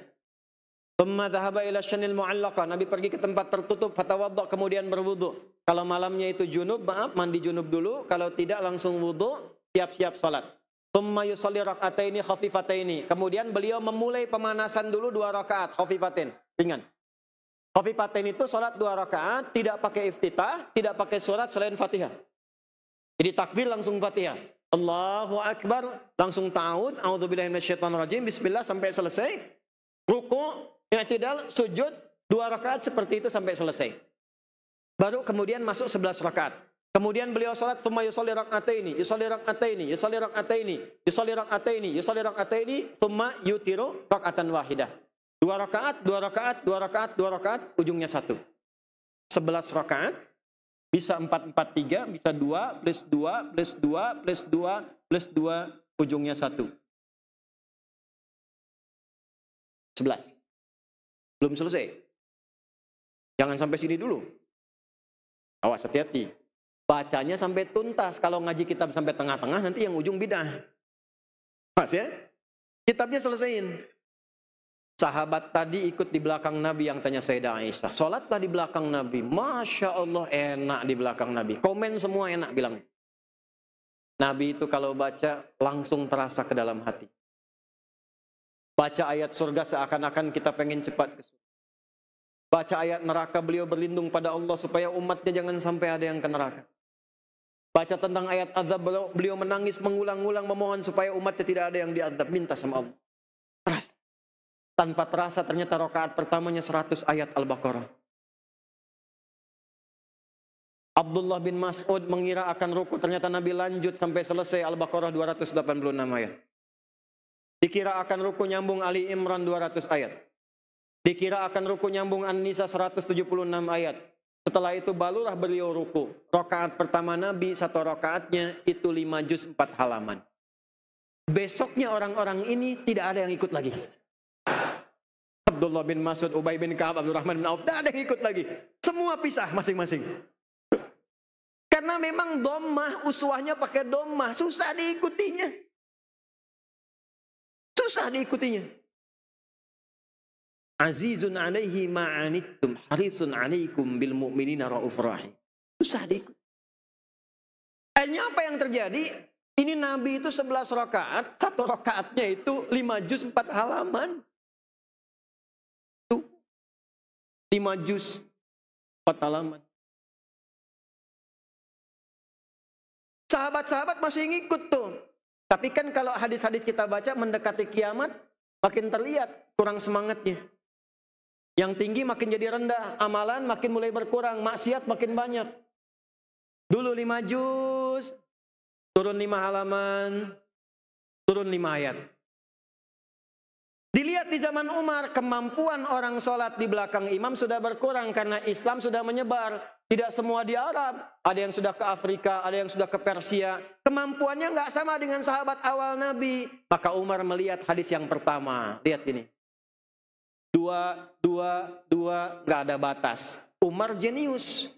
Thumma dhahaba ila syanil mu'allaqa. Nabi pergi ke tempat tertutup, fatawadda, kemudian berwudu. Kalau malamnya itu junub, maaf, mandi junub dulu. Kalau tidak langsung wudu, siap-siap salat. Thumma yusalli rak'ataini khafifataini. Kemudian beliau memulai pemanasan dulu 2 rakaat khafifatain, ringan. Khafifatain itu salat 2 rakaat, tidak pakai iftitah, tidak pakai surat selain Fatihah. Jadi takbir langsung Fatihah. Allahu Akbar, langsung ta'awudz, a'udzubillahi minasyaitonirrajim, bismillah sampai selesai. Ruku', i'tidal, sujud, 2 rakaat seperti itu sampai selesai. Baru kemudian masuk 11 rakaat. Kemudian beliau salat tsumma yusalli rak'ataini, yusalli rak'ataini, yusalli rak'ataini, yusalli rak'ataini, yusalli rak'ataini, tsumma yutiru rak'atan wahidah. 2 rakaat, 2 rakaat, 2 rakaat, 2 rakaat, ujungnya 1. 11 rakaat, bisa 4-4-3, bisa 2, plus 2, plus 2, plus 2, plus 2, ujungnya 1. 11. Belum selesai. Jangan sampai sini dulu. Awas, hati-hati. Bacanya sampai tuntas. Kalau ngaji kitab sampai tengah-tengah, nanti yang ujung bidah. Pas ya? Kitabnya selesaiin. Sahabat tadi ikut di belakang Nabi yang tanya Sayyidah Aisyah. Sholatlah di belakang Nabi. Masya Allah enak di belakang Nabi. Komen semua enak bilang. Nabi itu kalau baca langsung terasa ke dalam hati. Baca ayat surga seakan-akan kita pengen cepat ke surga. Baca ayat neraka beliau berlindung pada Allah supaya umatnya jangan sampai ada yang ke neraka. Baca tentang ayat azab beliau menangis mengulang-ulang memohon supaya umatnya tidak ada yang diazab. Minta sama Allah. Terasa. Tanpa terasa ternyata rakaat pertamanya 100 ayat Al-Baqarah. Abdullah bin Mas'ud mengira akan ruku, ternyata Nabi lanjut sampai selesai Al-Baqarah 286 ayat. Dikira akan ruku nyambung Ali Imran 200 ayat. Dikira akan ruku nyambung An-Nisa 176 ayat. Setelah itu barulah beliau ruku. Rakaat pertama Nabi, 1 rakaatnya itu 5 juz 4 halaman. Besoknya orang-orang ini tidak ada yang ikut lagi. Abdullah bin Mas'ud, Ubay bin Ka'ab, Abdurrahman bin Auf, tidak ada yang ikut lagi. Semua pisah masing-masing. Karena memang dhammah, uswahnya pakai dhammah, susah diikutinya. Susah diikutinya. Azizun alaihi ma'anittum, harisun alaikum bil mu'minina raufur rahim. Susah diikut. Akhirnya apa yang terjadi? Ini Nabi itu 11 rakaat, 1 rakaatnya itu 5 juz 4 halaman. 5 juz 4 halaman. Sahabat-sahabat masih ngikut tuh. Tapi kan kalau hadis-hadis kita baca mendekati kiamat, makin terlihat kurang semangatnya. Yang tinggi makin jadi rendah, amalan makin mulai berkurang, maksiat makin banyak. Dulu 5 juz, turun 5 halaman, turun 5 ayat. Dilihat di zaman Umar, kemampuan orang sholat di belakang imam sudah berkurang karena Islam sudah menyebar. Tidak semua di Arab, ada yang sudah ke Afrika, ada yang sudah ke Persia. Kemampuannya nggak sama dengan sahabat awal Nabi. Maka Umar melihat hadis yang pertama. Lihat ini. 2, nggak ada batas. Umar jenius.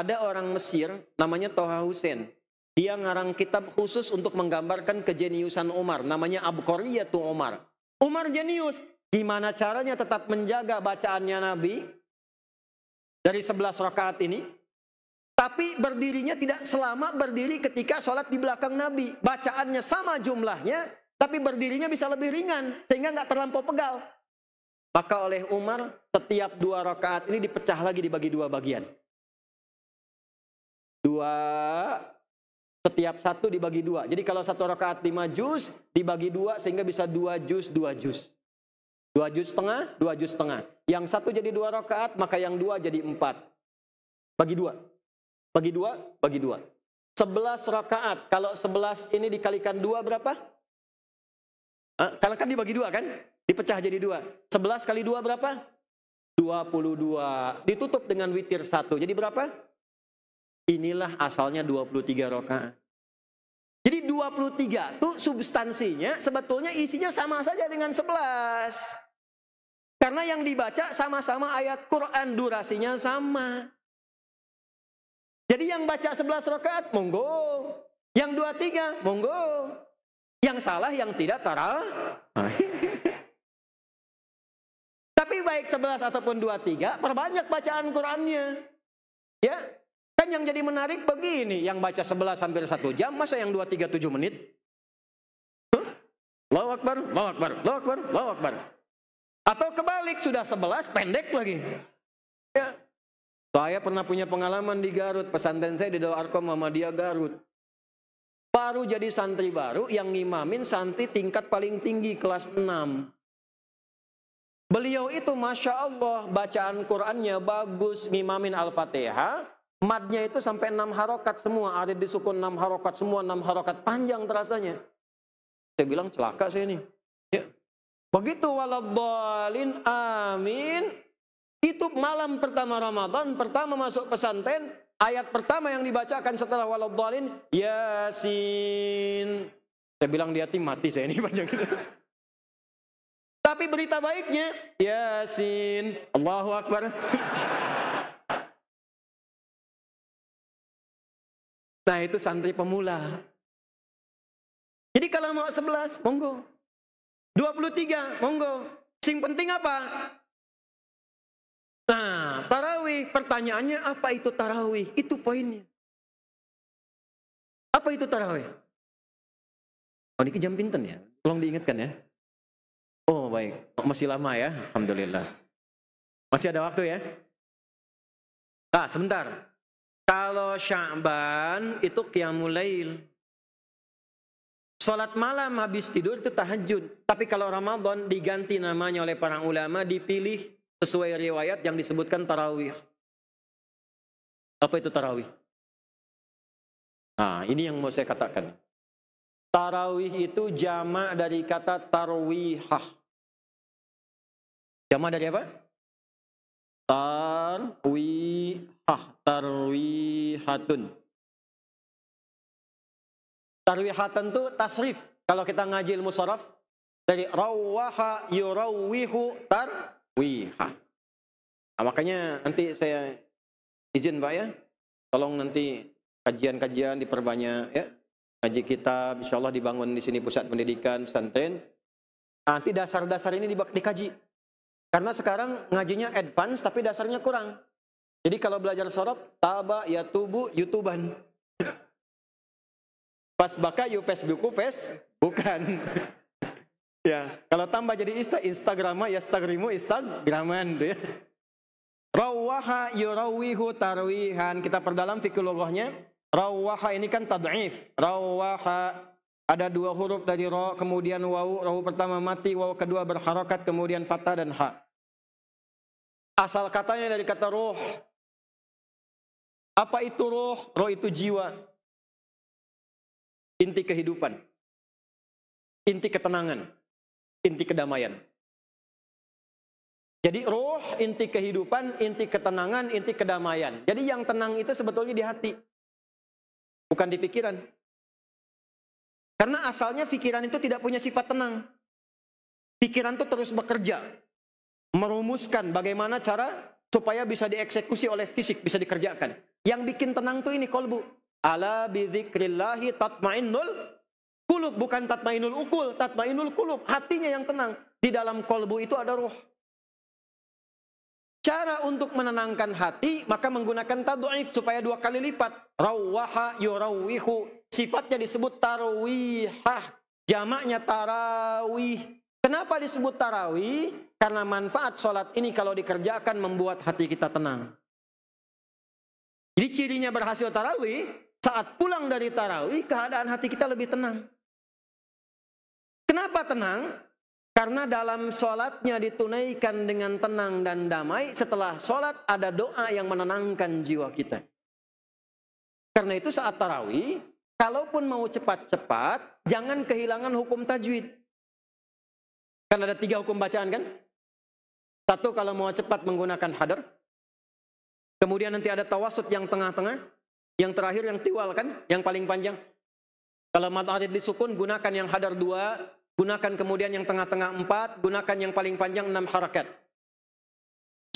Ada orang Mesir namanya Toha Hussein. Dia ngarang kitab khusus untuk menggambarkan kejeniusan Umar. Namanya Abqariyatu Umar. Umar jenius. Gimana caranya tetap menjaga bacaannya Nabi dari 11 rakaat ini? Tapi berdirinya tidak selama berdiri ketika sholat di belakang Nabi. Bacaannya sama jumlahnya, tapi berdirinya bisa lebih ringan. Sehingga nggak terlampau pegal. Maka oleh Umar, setiap 2 rakaat ini dipecah lagi dibagi 2 bagian. Setiap 1 dibagi 2. Jadi kalau 1 rakaat 5 juz, dibagi 2 sehingga bisa 2 juz, 2 juz. 2 juz setengah, 2 juz setengah. Yang 1 jadi 2 rakaat, maka yang 2 jadi 4. Bagi 2. Bagi 2, bagi 2. 11 rakaat. Kalau 11 ini dikalikan 2 berapa? Karena kan dibagi 2 kan? Dipecah jadi 2. 11 kali 2 berapa? 22. Ditutup dengan witir 1. Jadi berapa? Inilah asalnya 23 rakaat. Jadi 23 itu substansinya sebetulnya isinya sama saja dengan 11. Karena yang dibaca sama-sama ayat Quran, durasinya sama. Jadi yang baca 11 rakaat, monggo. Yang 23, monggo. Yang salah, yang tidak tarawih. Tapi baik 11 ataupun 23, perbanyak bacaan Qurannya. Ya, kan yang jadi menarik begini, yang baca 11 hampir 1 jam, masa yang 23 7 menit? Allahu Akbar, Allahu Akbar, Allahu Akbar, Allahu Akbar. Atau kebalik, sudah 11 pendek lagi. Ya. Saya pernah punya pengalaman di Garut, pesantren saya di Darul Arqam Muhammadiyah Garut. Baru jadi santri baru yang ngimamin santri tingkat paling tinggi kelas 6. Beliau itu Masya Allah bacaan Qurannya bagus, ngimamin Al-Fatihah, madnya itu sampai 6 harokat semua, ada di sukun 6 harokat semua, 6 harokat panjang terasanya. Saya bilang celaka saya nih. Ya. Begitu waladhdallin amin. Itu malam pertama Ramadan, pertama masuk pesantren, ayat pertama yang dibacakan setelah waladhdallin, Yasin. Saya bilang di hati, mati saya ini panjang. Tapi berita baiknya, Yasin, Allahu Akbar. Nah itu santri pemula. Jadi kalau mau 11, monggo. 23, monggo. Sing penting apa? Nah, tarawih, pertanyaannya apa itu tarawih? Itu poinnya. Apa itu tarawih? Oh, ini jam pinten ya? Tolong diingatkan ya. Oh, baik. Masih lama ya? Alhamdulillah. Masih ada waktu ya? Nah, sebentar. Kalau Sya'ban itu qiyamul lail. Salat malam habis tidur itu tahajud. Tapi kalau Ramadan diganti namanya oleh para ulama, dipilih sesuai riwayat yang disebutkan tarawih. Apa itu tarawih? Nah, ini yang mau saya katakan. Tarawih itu jamak dari kata tarwihah. Jamak dari apa? Tarwihah, tarwihatun. Tarwihatan itu tasrif. Kalau kita ngaji ilmu sharaf, dari rawaha yurawwihu tarwihah. Nah, makanya nanti saya izin Pak ya, tolong nanti kajian-kajian diperbanyak ya. Ngaji kita insyaallah dibangun di sini pusat pendidikan pesantren. Nanti dasar-dasar ini dikaji. Karena sekarang ngajinya advance tapi dasarnya kurang. Jadi kalau belajar sharaf, taba ya tubu youtuban. Pas baka you Facebooku bukan. Ya, kalau tambah jadi Instagrama ya stagrimu Instagraman ya. Rawaha yurawihu tarwihan. Kita perdalam fikih lughahnya. Rawaha ini kan tad'if. Rawaha ada 2 huruf dari ra, kemudian wawu. Wawu pertama mati, wawu kedua berharokat, kemudian fathah dan ha. Asal katanya dari kata ruh. Apa itu ruh? Ruh itu jiwa. Inti kehidupan. Inti ketenangan. Inti kedamaian. Jadi ruh, inti kehidupan, inti ketenangan, inti kedamaian. Jadi yang tenang itu sebetulnya di hati. Bukan di pikiran. Karena asalnya pikiran itu tidak punya sifat tenang. Pikiran itu terus bekerja. Merumuskan bagaimana cara supaya bisa dieksekusi oleh fisik, bisa dikerjakan. Yang bikin tenang tuh ini kolbu. Ala bidzikrillahi tatmainnul qulub, bukan tatmainnul ukul, tatmainnul qulub. Hatinya yang tenang. Di dalam kolbu itu ada roh. Cara untuk menenangkan hati, maka menggunakan tad'if supaya 2 kali lipat. Rawwaha yurawwihu. Sifatnya disebut tarwihah. Jamaknya tarawih. Kenapa disebut tarawih? Karena manfaat sholat ini kalau dikerjakan membuat hati kita tenang. Jadi cirinya berhasil tarawih, saat pulang dari tarawih, keadaan hati kita lebih tenang. Kenapa tenang? Karena dalam sholatnya ditunaikan dengan tenang dan damai. Setelah sholat ada doa yang menenangkan jiwa kita. Karena itu saat tarawih, kalaupun mau cepat-cepat, jangan kehilangan hukum tajwid. Kan ada 3 hukum bacaan kan? 1, kalau mau cepat menggunakan hadar. Kemudian nanti ada tawasud yang tengah-tengah. Yang terakhir yang tiwal kan? Yang paling panjang. Kalau mad adid disukun, gunakan yang hadar 2. Gunakan kemudian yang tengah-tengah 4, gunakan yang paling panjang 6 harakat.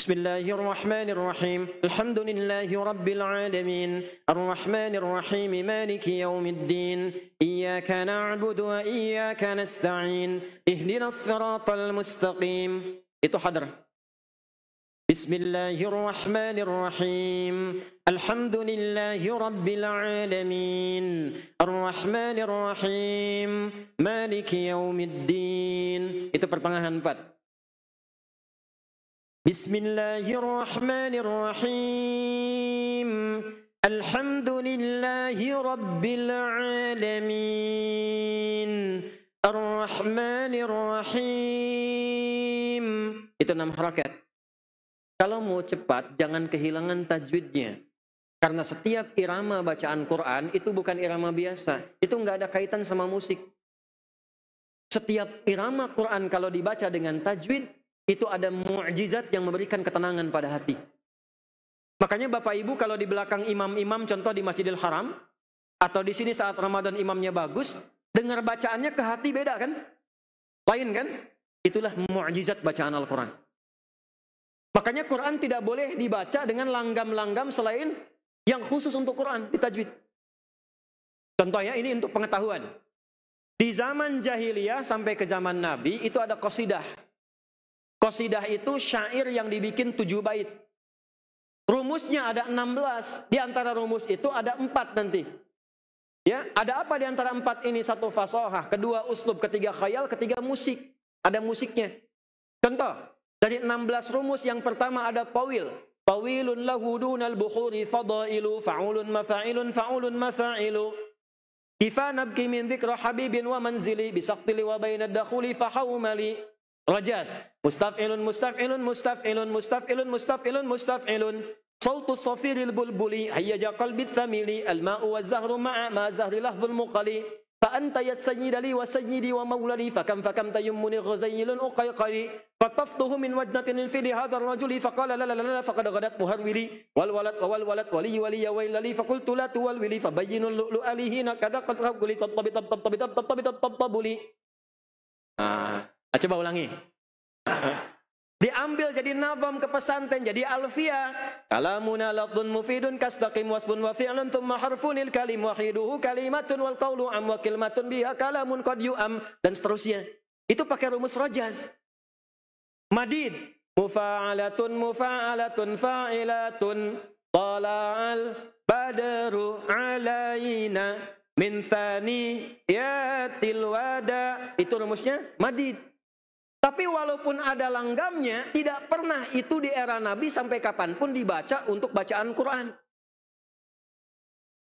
Bismillahirrahmanirrahim. Alhamdulillahi rabbil alamin. Arrahmanir rahim. Maliki yaumiddin. Iyyaka na'budu wa iyyaka nasta'in. Ihdinas siratal mustaqim. Itu hadar. Bismillahirrahmanirrahim. Alhamdulillahi rabbil alamin. Arrahmanir rahim. Maliki yaumiddin. Itu pertengahan 4. Bismillahirrahmanirrahim. Alhamdulillahi rabbil alamin. Arrahmanir rahim. Itu 6 harakat. Kalau mau cepat, jangan kehilangan tajwidnya. Karena setiap irama bacaan Quran itu bukan irama biasa. Itu nggak ada kaitan sama musik. Setiap irama Quran kalau dibaca dengan tajwid, itu ada mukjizat yang memberikan ketenangan pada hati. Makanya Bapak Ibu kalau di belakang imam-imam, contoh di Masjidil Haram, atau di sini saat Ramadan imamnya bagus, dengar bacaannya ke hati beda kan? Lain kan? Itulah mukjizat bacaan Al-Quran. Makanya Quran tidak boleh dibaca dengan langgam-langgam selain yang khusus untuk Quran, di tajwid. Contohnya ini untuk pengetahuan. Di zaman jahiliyah sampai ke zaman Nabi, itu ada qasidah. Qasidah itu syair yang dibikin 7 bait. Rumusnya ada 16. Di antara rumus itu ada 4 nanti. Ya, ada apa di antara 4 ini? 1 fasahah, 2 uslub, 3 khayal, 3 musik. Ada musiknya. Contoh. Dari 16 rumus yang pertama ada tawil. Tawilun lahu dunal bukhuri fadailu fa'ulun mafa'ilun fa'ulun mafa'ilu. Kifa nabki min dhikra habibin wa manzili bisaqtili wa bainad dakhuli fahawmali. Rajas. Mustaf'ilun mustaf'ilun mustaf'ilun mustaf'ilun mustaf'ilun mustaf'ilun. Sautus safiril bulbuli hayyaja qalbit thamili. Al-ma'u wa zahru ma'a ma zahri lahdhul muqali. فأنت يا السيد لي وسيدي ومولدي فكم تيمني غزيل أقيقري فطفته من وجنة في هذا الرجل فقال لا لا لا فقد غدت مهرولي والولد والولد ولي ولي ويل لي فقلت لا تولولي فبين اللؤلؤ لي هنا كذا قد قولي تطبي تطبي تطبي تطبي لي. Coba ulangi. Diambil jadi nazam ke pesantren, jadi alfiyah. Kalamuna lafdun mufidun kastaqim wasbun wa fi'lun thumma harfunil kalim wahiduhu kalimatun wal qawlu am wa kalimatun biha kalamun qad yu'am, dan seterusnya. Itu pakai rumus rajaz. Madid, mufa'alatun mufa'alatun fa'ilatun tala'al badru alaina min thaniyatil wada. Itu rumusnya madid. Tapi walaupun ada langgamnya, tidak pernah itu di era Nabi sampai kapanpun dibaca untuk bacaan Quran.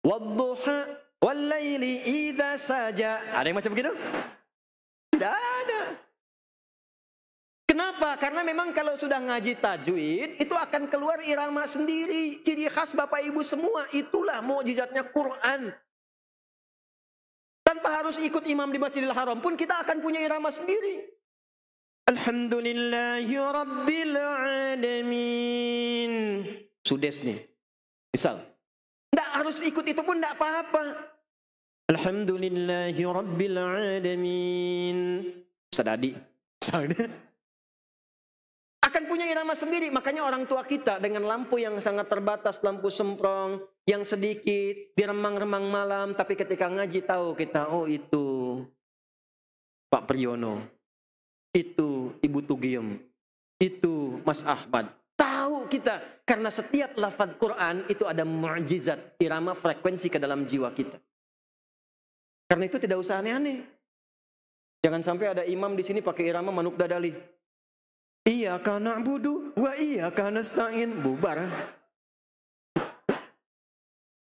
Wadduha wallaili idza saja. Ada yang macam begitu? Tidak ada. Kenapa? Karena memang kalau sudah ngaji tajwid, itu akan keluar irama sendiri. Ciri khas Bapak Ibu semua, itulah mukjizatnya Quran. Tanpa harus ikut imam di Masjidil Haram pun kita akan punya irama sendiri. Alhamdulillahi rabbil alamin. Sudes nih. Misal. Tidak harus ikut itu pun tidak apa-apa. Alhamdulillahi rabbil alamin. Ustaz Adi. akan punya irama sendiri. Makanya orang tua kita dengan lampu yang sangat terbatas, lampu semprong yang sedikit, di remang-remang malam, tapi ketika ngaji tahu kita, oh itu Pak Priyono, itu Ibu Tugiem, itu Mas Ahmad. Tahu kita, karena setiap lafaz Quran itu ada mukjizat, irama frekuensi ke dalam jiwa kita. Karena itu tidak usah aneh-aneh. Jangan sampai ada imam di sini pakai irama Manuk Dadali. Iyyaka na'budu wa iyyaka nasta'in, bubar.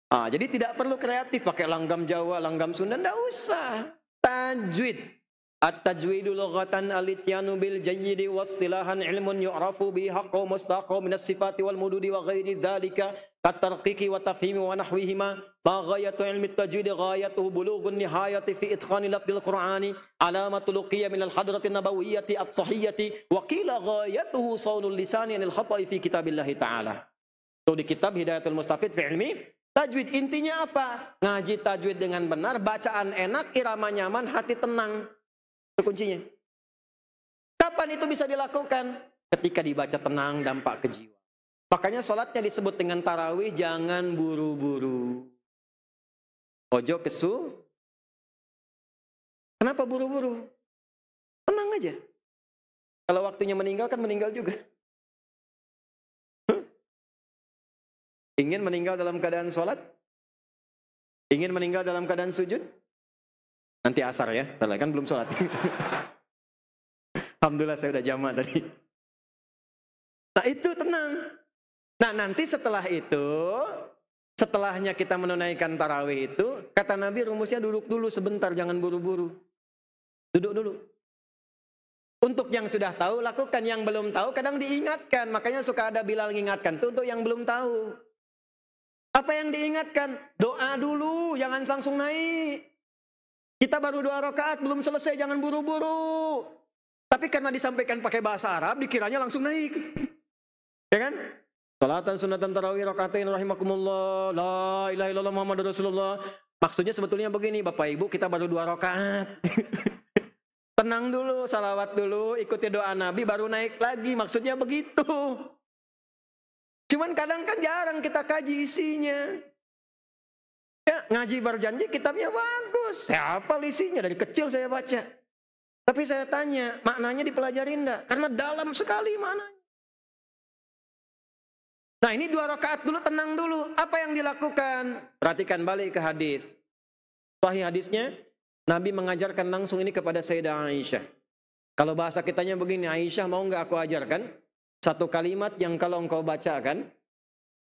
Jadi tidak perlu kreatif pakai langgam Jawa, langgam Sunda, enggak usah. Tajwid. At-tajwidu lughatan al-ityanu bil jayyidi wastilahan ilmun yu'rafu bi haqqo mustaqo minas sifati wal mududi wa ghairi dzalika katarqiqi wa tafhimi wa nahwihima ma ghayatu ilmi at-tajwid ghayatuhu bulughun nihayati fi itqani lafdil qur'ani alamatul luqiyya min al-hadrati nabawiyyati as-sahiyyati wa qila ghayatuhu sawnul lisani anil khata'i fi kitabillahi ta'ala. Itu di kitab Hidayatul Mustafid fi ilmi tajwid. Intinya apa? Ngaji tajwid dengan benar, bacaan enak, irama nyaman, hati tenang. Itu kuncinya. Kapan itu bisa dilakukan? Ketika dibaca tenang, dampak ke jiwa. Makanya sholatnya disebut dengan tarawih, jangan buru-buru. Ojo kesu. Kenapa buru-buru? Tenang aja. Kalau waktunya meninggal kan meninggal juga. Ingin meninggal dalam keadaan sholat? Ingin meninggal dalam keadaan sujud? Nanti asar ya, kan belum sholat. Alhamdulillah saya udah jamaah tadi. Nah itu tenang. Nah nanti setelah itu, setelahnya kita menunaikan tarawih itu, kata Nabi rumusnya duduk dulu sebentar, jangan buru-buru. Duduk dulu. Untuk yang sudah tahu, lakukan. Yang belum tahu, kadang diingatkan. Makanya suka ada Bilal mengingatkan. Itu untuk yang belum tahu. Apa yang diingatkan? Doa dulu, jangan langsung naik. Kita baru 2 rakaat, belum selesai, jangan buru-buru. Tapi karena disampaikan pakai bahasa Arab, dikiranya langsung naik. Ya kan? Salatan sunatan tarawih rakaatain rahimakumullah, la ilaha illallah Muhammadur Rasulullah. Maksudnya sebetulnya begini, Bapak Ibu, kita baru 2 rakaat. Tenang dulu, salawat dulu, ikuti doa Nabi, baru naik lagi. Maksudnya begitu. Cuman kadang kan jarang kita kaji isinya. Ya, ngaji berjanji kitabnya bagus. Saya hafal isinya, dari kecil saya baca. Tapi saya tanya, maknanya dipelajari enggak? Karena dalam sekali maknanya. Nah ini 2 rakaat dulu, tenang dulu. Apa yang dilakukan? Perhatikan balik ke hadis. Sahih hadisnya, Nabi mengajarkan langsung ini kepada Sayyidah Aisyah. Kalau bahasa kitanya begini, Aisyah mau enggak aku ajarkan? Satu kalimat yang kalau engkau bacakan,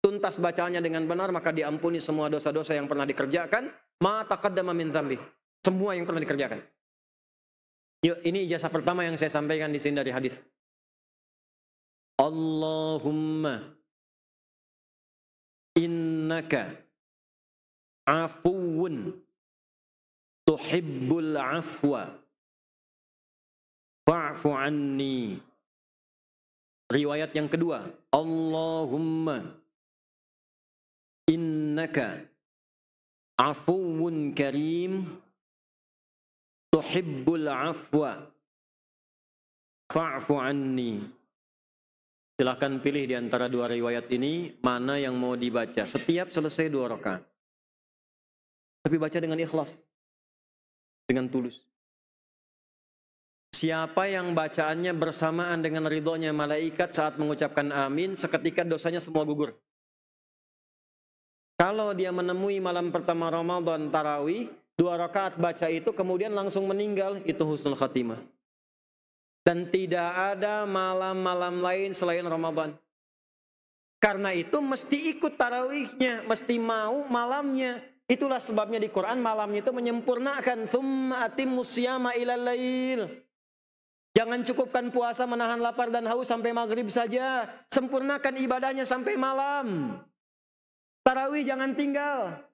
tuntas bacaannya dengan benar, maka diampuni semua dosa-dosa yang pernah dikerjakan. Ma taqaddama min dzambi. Semua yang pernah dikerjakan. Yuk, ini ijazah pertama yang saya sampaikan di sini dari hadis. Allahumma innaka afuwun tuhibbul afwa fa'fu anni. Riwayat yang kedua, Allahumma innaka afuwun karim tuhibbul afwa fa'fu anni. Silahkan pilih di antara 2 riwayat ini mana yang mau dibaca. Setiap selesai 2 rakaat. Tapi baca dengan ikhlas, dengan tulus. Siapa yang bacaannya bersamaan dengan ridhonya malaikat saat mengucapkan amin, seketika dosanya semua gugur. Kalau dia menemui malam pertama Ramadan tarawih, 2 rakaat baca itu kemudian langsung meninggal, itu husnul khatimah. Dan tidak ada malam-malam lain selain Ramadan. Karena itu mesti ikut tarawihnya, mesti mau malamnya. Itulah sebabnya di Quran malamnya itu menyempurnakan. Tsumma atimmus syiyama ilal lail. Jangan cukupkan puasa menahan lapar dan haus sampai maghrib saja. Sempurnakan ibadahnya sampai malam. Tarawih jangan tinggal.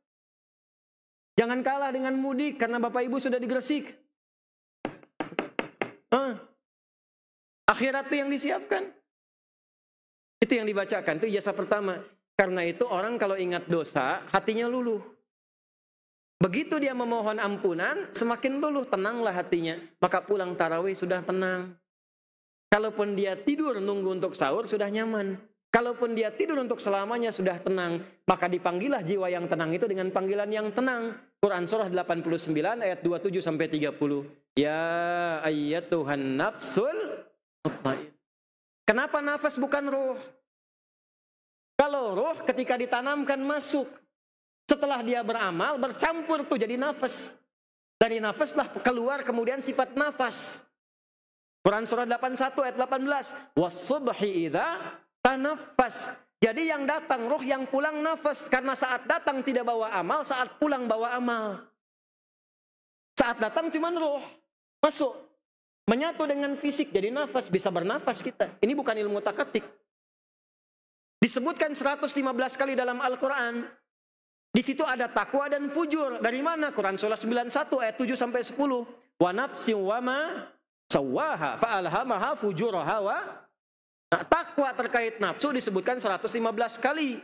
Jangan kalah dengan mudik karena Bapak Ibu sudah di Gresik. Akhirat itu yang disiapkan. Itu yang dibacakan, itu ijazah pertama. Karena itu orang kalau ingat dosa, hatinya luluh. Begitu dia memohon ampunan, semakin luluh, tenanglah hatinya. Maka pulang tarawih sudah tenang. Kalaupun dia tidur nunggu untuk sahur sudah nyaman. Kalaupun dia tidur untuk selamanya sudah tenang. Maka dipanggillah jiwa yang tenang itu dengan panggilan yang tenang. Quran surah 89 ayat 27 sampai 30. Ya ayyatuhan nafsul mutmainnah. Kenapa nafas bukan ruh? Kalau ruh ketika ditanamkan masuk. Setelah dia beramal bercampur tuh jadi nafas. Dari nafaslah keluar kemudian sifat nafas. Quran surah 81 ayat 18. Was-subhi idza tanaffas. Jadi yang datang ruh, yang pulang nafas. Karena saat datang tidak bawa amal, saat pulang bawa amal. Saat datang cuma ruh masuk, menyatu dengan fisik jadi nafas, bisa bernafas kita. Ini bukan ilmu takatik. Disebutkan 115 kali dalam Al-Quran. Di situ ada takwa dan fujur. Dari mana? Quran surah 91 ayat 7 sampai 10. Wa nafsin wa ma sawaha fa'alhamaha fujuraha wa. Nah, takwa terkait nafsu disebutkan 115 kali.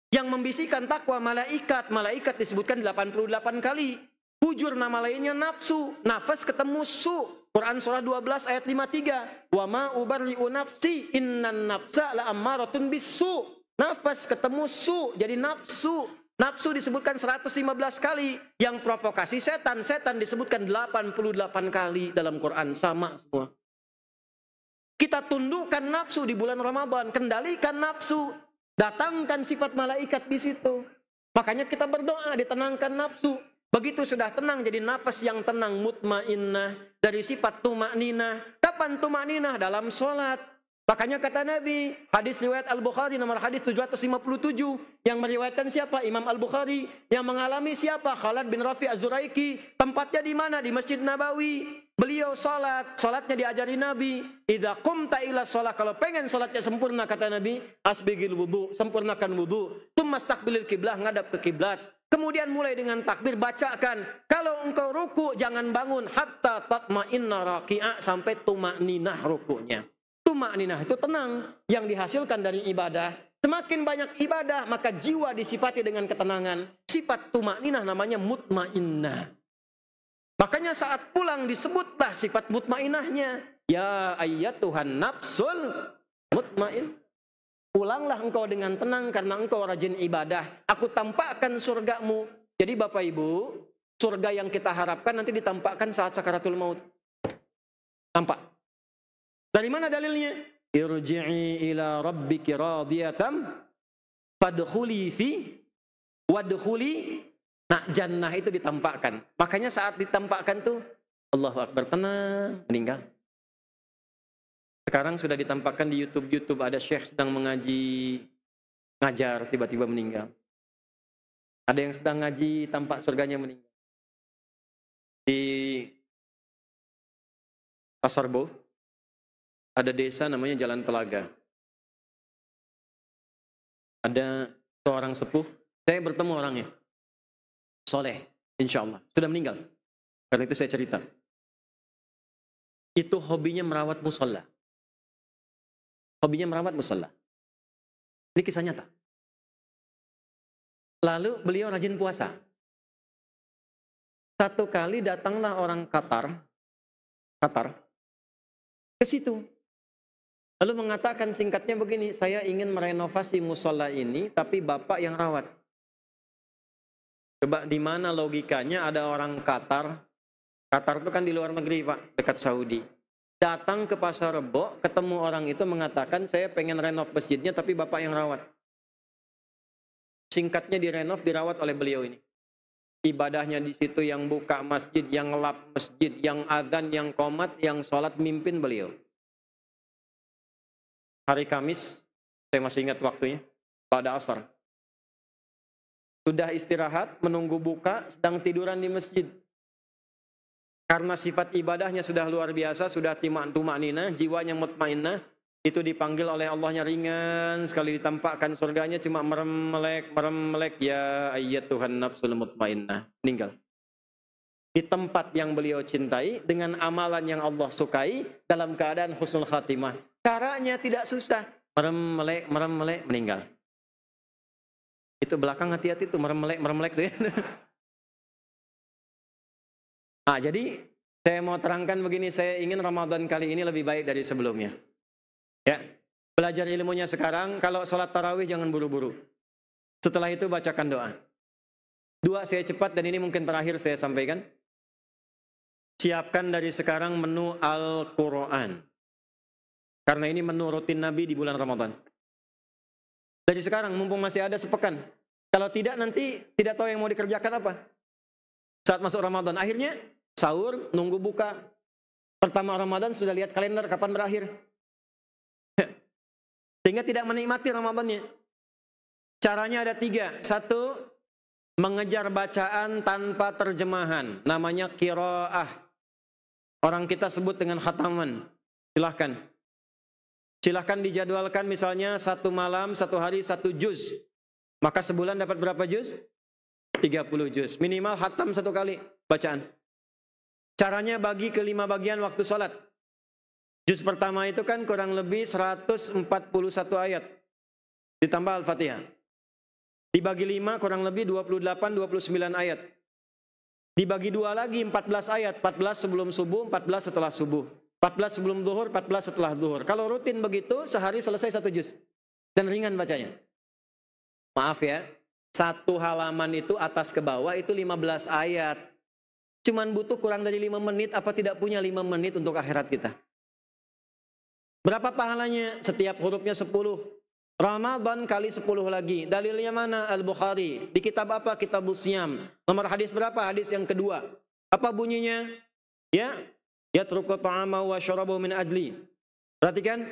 Yang membisikkan takwa malaikat. Malaikat disebutkan 88 kali. Fujur nama lainnya nafsu. Nafas ketemu su. Quran surah 12 ayat 53. Wa ma ubarri'u nafsi innan nafsa la'ammaratun bisu. Nafas ketemu su jadi nafsu. Nafsu disebutkan 115 kali. Yang provokasi setan disebutkan 88 kali dalam Quran. Sama semua. Kita tundukkan nafsu di bulan Ramadan. Kendalikan nafsu. Datangkan sifat malaikat di situ. Makanya kita berdoa ditenangkan nafsu. Begitu sudah tenang jadi nafas yang tenang mutmainnah. Dari sifat tumakninah. Kapan tumakninah? Dalam sholat. Makanya kata Nabi, hadis riwayat Al-Bukhari nomor hadis 757 yang meriwayatkan siapa? Imam Al-Bukhari. Yang mengalami siapa? Khalid bin Rafi' Az-Zuraiki. Tempatnya di mana? Di Masjid Nabawi. Beliau salatnya diajari Nabi. Idza qumta ila shalah, kalau pengen salatnya sempurna kata Nabi, asbigil wudu, sempurnakan wudu. Tsumastaqbilil kiblah, ngadap ke kiblat. Kemudian mulai dengan takbir bacakan. Kalau engkau ruku jangan bangun hatta tatma'inna raki'a, sampai tumakninah rukunya. Tumakninah itu tenang yang dihasilkan dari ibadah. Semakin banyak ibadah maka jiwa disifati dengan ketenangan. Sifat tumakninah namanya mutmainnah. Makanya saat pulang disebutlah sifat mutmainnahnya. Ya ayyatuhan nafsul mutmain. Pulanglah engkau dengan tenang karena engkau rajin ibadah. Aku tampakkan surgamu. Jadi Bapak Ibu, surga yang kita harapkan nanti ditampakkan saat sakaratul maut. Tampak. Dari mana dalilnya? Irji'i ila rabbiki radiyatan fadkhuli fi wadkhuli. Nah, jannah itu ditampakkan. Makanya saat ditampakkan tuh Allahu Akbar, tenang, meninggal. Sekarang sudah ditampakkan di YouTube ada syekh sedang mengaji, ngajar, tiba-tiba meninggal. Ada yang sedang ngaji, tampak surganya meninggal. Di Pasar Bo ada desa namanya Jalan Telaga. Ada seorang sepuh, saya bertemu orangnya. Soleh, insya Allah. Sudah meninggal. Karena itu saya cerita. Itu hobinya merawat musola. Hobinya merawat musola. Ini kisah nyata. Lalu beliau rajin puasa. Satu kali datanglah orang Qatar ke situ. Lalu mengatakan singkatnya begini, saya ingin merenovasi musola ini, tapi bapak yang rawat. Coba di mana logikanya ada orang Qatar itu kan di luar negeri Pak, dekat Saudi. Datang ke Pasar Rebo, ketemu orang itu mengatakan saya pengen renov masjidnya, tapi bapak yang rawat. Singkatnya direnov, dirawat oleh beliau ini. Ibadahnya di situ, yang buka masjid, yang ngelap masjid, yang adzan, yang qomat, yang sholat mimpin beliau. Hari Kamis, saya masih ingat waktunya, pada asar. Sudah istirahat, menunggu buka, sedang tiduran di masjid. Karena sifat ibadahnya sudah luar biasa, sudah tumakninah, jiwanya mutmainnah, itu dipanggil oleh Allahnya ringan, sekali ditampakkan surganya cuma merem-melek, ya ayyatuhan nafsul mutmainnah, meninggal. Di tempat yang beliau cintai, dengan amalan yang Allah sukai, dalam keadaan husnul khatimah. Caranya tidak susah, merem-melek, meninggal. Itu belakang hati-hati tuh, merem-melek tuh ya. Nah, jadi saya mau terangkan begini, saya ingin Ramadan kali ini lebih baik dari sebelumnya. Ya, belajar ilmunya sekarang. Kalau sholat tarawih jangan buru-buru. Setelah itu bacakan doa. 2 saya cepat dan ini mungkin terakhir saya sampaikan. Siapkan dari sekarang menu Al-Quran. Karena ini menu rutin Nabi di bulan Ramadan. Dari sekarang mumpung masih ada sepekan. Kalau tidak nanti tidak tahu yang mau dikerjakan apa. Saat masuk Ramadan akhirnya sahur nunggu buka. Pertama Ramadan sudah lihat kalender kapan berakhir. Sehingga tidak menikmati Ramadannya. Caranya ada 3. 1, mengejar bacaan tanpa terjemahan. Namanya qiraah. Orang kita sebut dengan khataman. Silahkan. Silahkan dijadwalkan misalnya 1 malam, 1 hari, 1 juz. Maka sebulan dapat berapa juz? 30 juz. Minimal khatam 1 kali bacaan. Caranya bagi ke 5 bagian waktu sholat. Juz pertama itu kan kurang lebih 141 ayat. Ditambah Al-Fatihah. Dibagi 5 kurang lebih 28-29 ayat. Dibagi 2 lagi 14 ayat. 14 sebelum subuh, 14 setelah subuh. 14 sebelum zuhur, 14 setelah zuhur. Kalau rutin begitu, sehari selesai 1 juz. Dan ringan bacanya. Maaf ya, 1 halaman itu atas ke bawah itu 15 ayat. Cuman butuh kurang dari 5 menit, apa tidak punya 5 menit untuk akhirat kita? Berapa pahalanya? Setiap hurufnya 10. Ramadan kali 10 lagi. Dalilnya mana? Al-Bukhari. Di kitab apa? Kitabus Siyam. Nomor hadis berapa? Hadis yang kedua. Apa bunyinya? Ya, yatruku ta'ama wa syarabu min ajli. Perhatikan.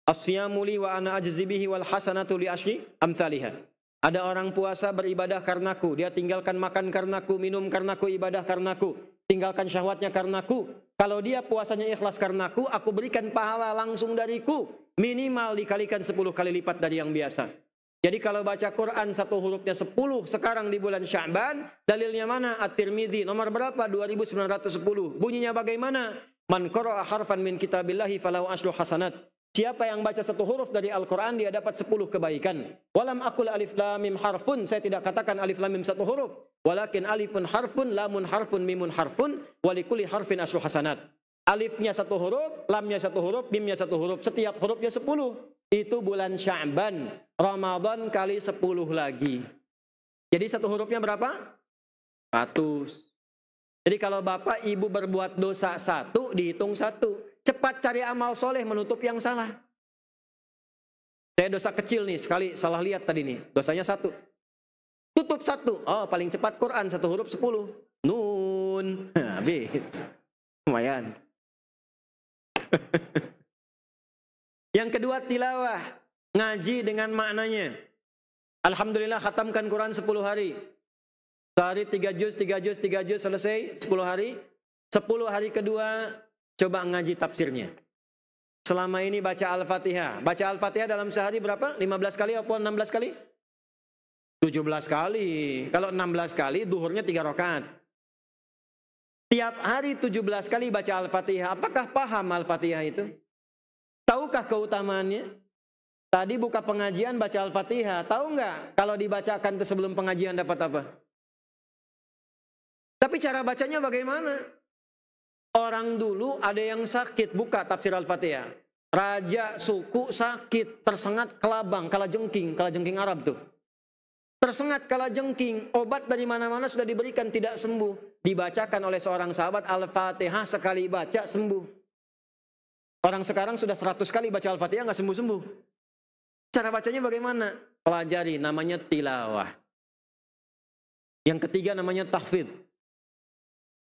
As-siyamu li wa ana ajzi bihi wal hasanatu li asyri amthaliha. Ada orang puasa beribadah karenaku. Dia tinggalkan makan karenaku, minum karenaku, ibadah karenaku. Tinggalkan syahwatnya karenaku. Kalau dia puasanya ikhlas karenaku, aku berikan pahala langsung dariku. Minimal dikalikan 10 kali lipat dari yang biasa. Jadi kalau baca Quran 1 hurufnya 10 sekarang di bulan Sya'ban, dalilnya mana? At-Tirmidzi nomor berapa? 2910. Bunyinya bagaimana? Man qara'a harfan min kitabillahi falahu asyru hasanat. Siapa yang baca 1 huruf dari Al-Quran, dia dapat 10 kebaikan. Walam akul alif lam mim harfun. Saya tidak katakan alif lam mim 1 huruf. Walakin alifun harfun, lamun harfun, mimun harfun. Walikuli harfin asyru hasanat. Alifnya 1 huruf, lamnya 1 huruf, mimnya 1 huruf. Setiap hurufnya 10. Itu bulan Sya'ban. Ramadan kali 10 lagi. Jadi 1 hurufnya berapa? 100. Jadi kalau bapak ibu berbuat dosa 1, dihitung 1. Cepat cari amal soleh menutup yang salah. Saya dosa kecil nih, sekali salah lihat tadi nih. Dosanya 1. Tutup 1. Oh, paling cepat Quran 1 huruf 10. Nun. Habis. Lumayan. Yang kedua tilawah. Ngaji dengan maknanya. Alhamdulillah khatamkan Quran 10 hari. Sehari 3 juz, 3 juz, 3 juz selesai 10 hari. 10 hari kedua coba ngaji tafsirnya. Selama ini baca Al-Fatihah. Baca Al-Fatihah dalam sehari berapa? 15 kali atau 16 kali? 17 kali. Kalau 16 kali, duhurnya 3 rakaat. Tiap hari 17 kali baca Al-Fatihah. Apakah paham Al-Fatihah itu? Tahukah keutamaannya? Tadi buka pengajian baca Al-Fatihah. Tahu nggak kalau dibacakan itu sebelum pengajian dapat apa? Tapi cara bacanya bagaimana? Orang dulu ada yang sakit, buka tafsir Al-Fatihah. Raja suku sakit, tersengat kelabang, kalajengking Arab tuh. Tersengat kalajengking, obat dari mana-mana sudah diberikan, tidak sembuh. Dibacakan oleh seorang sahabat Al-Fatihah, sekali baca sembuh. Orang sekarang sudah 100 kali baca Al-Fatihah nggak sembuh-sembuh. Cara bacanya bagaimana? Pelajari, namanya tilawah. Yang ketiga namanya tahfidz.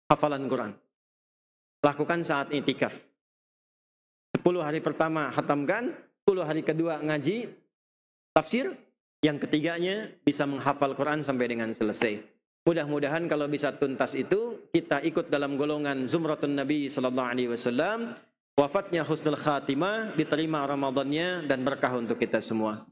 Hafalan Quran. Lakukan saat i'tikaf. 10 hari pertama khatamkan, 10 hari kedua ngaji tafsir, yang ketiganya bisa menghafal Quran sampai dengan selesai. Mudah-mudahan kalau bisa tuntas itu, kita ikut dalam golongan Zumratun Nabi sallallahu alaihi wasallam, wafatnya husnul khatimah, diterima Ramadannya dan berkah untuk kita semua.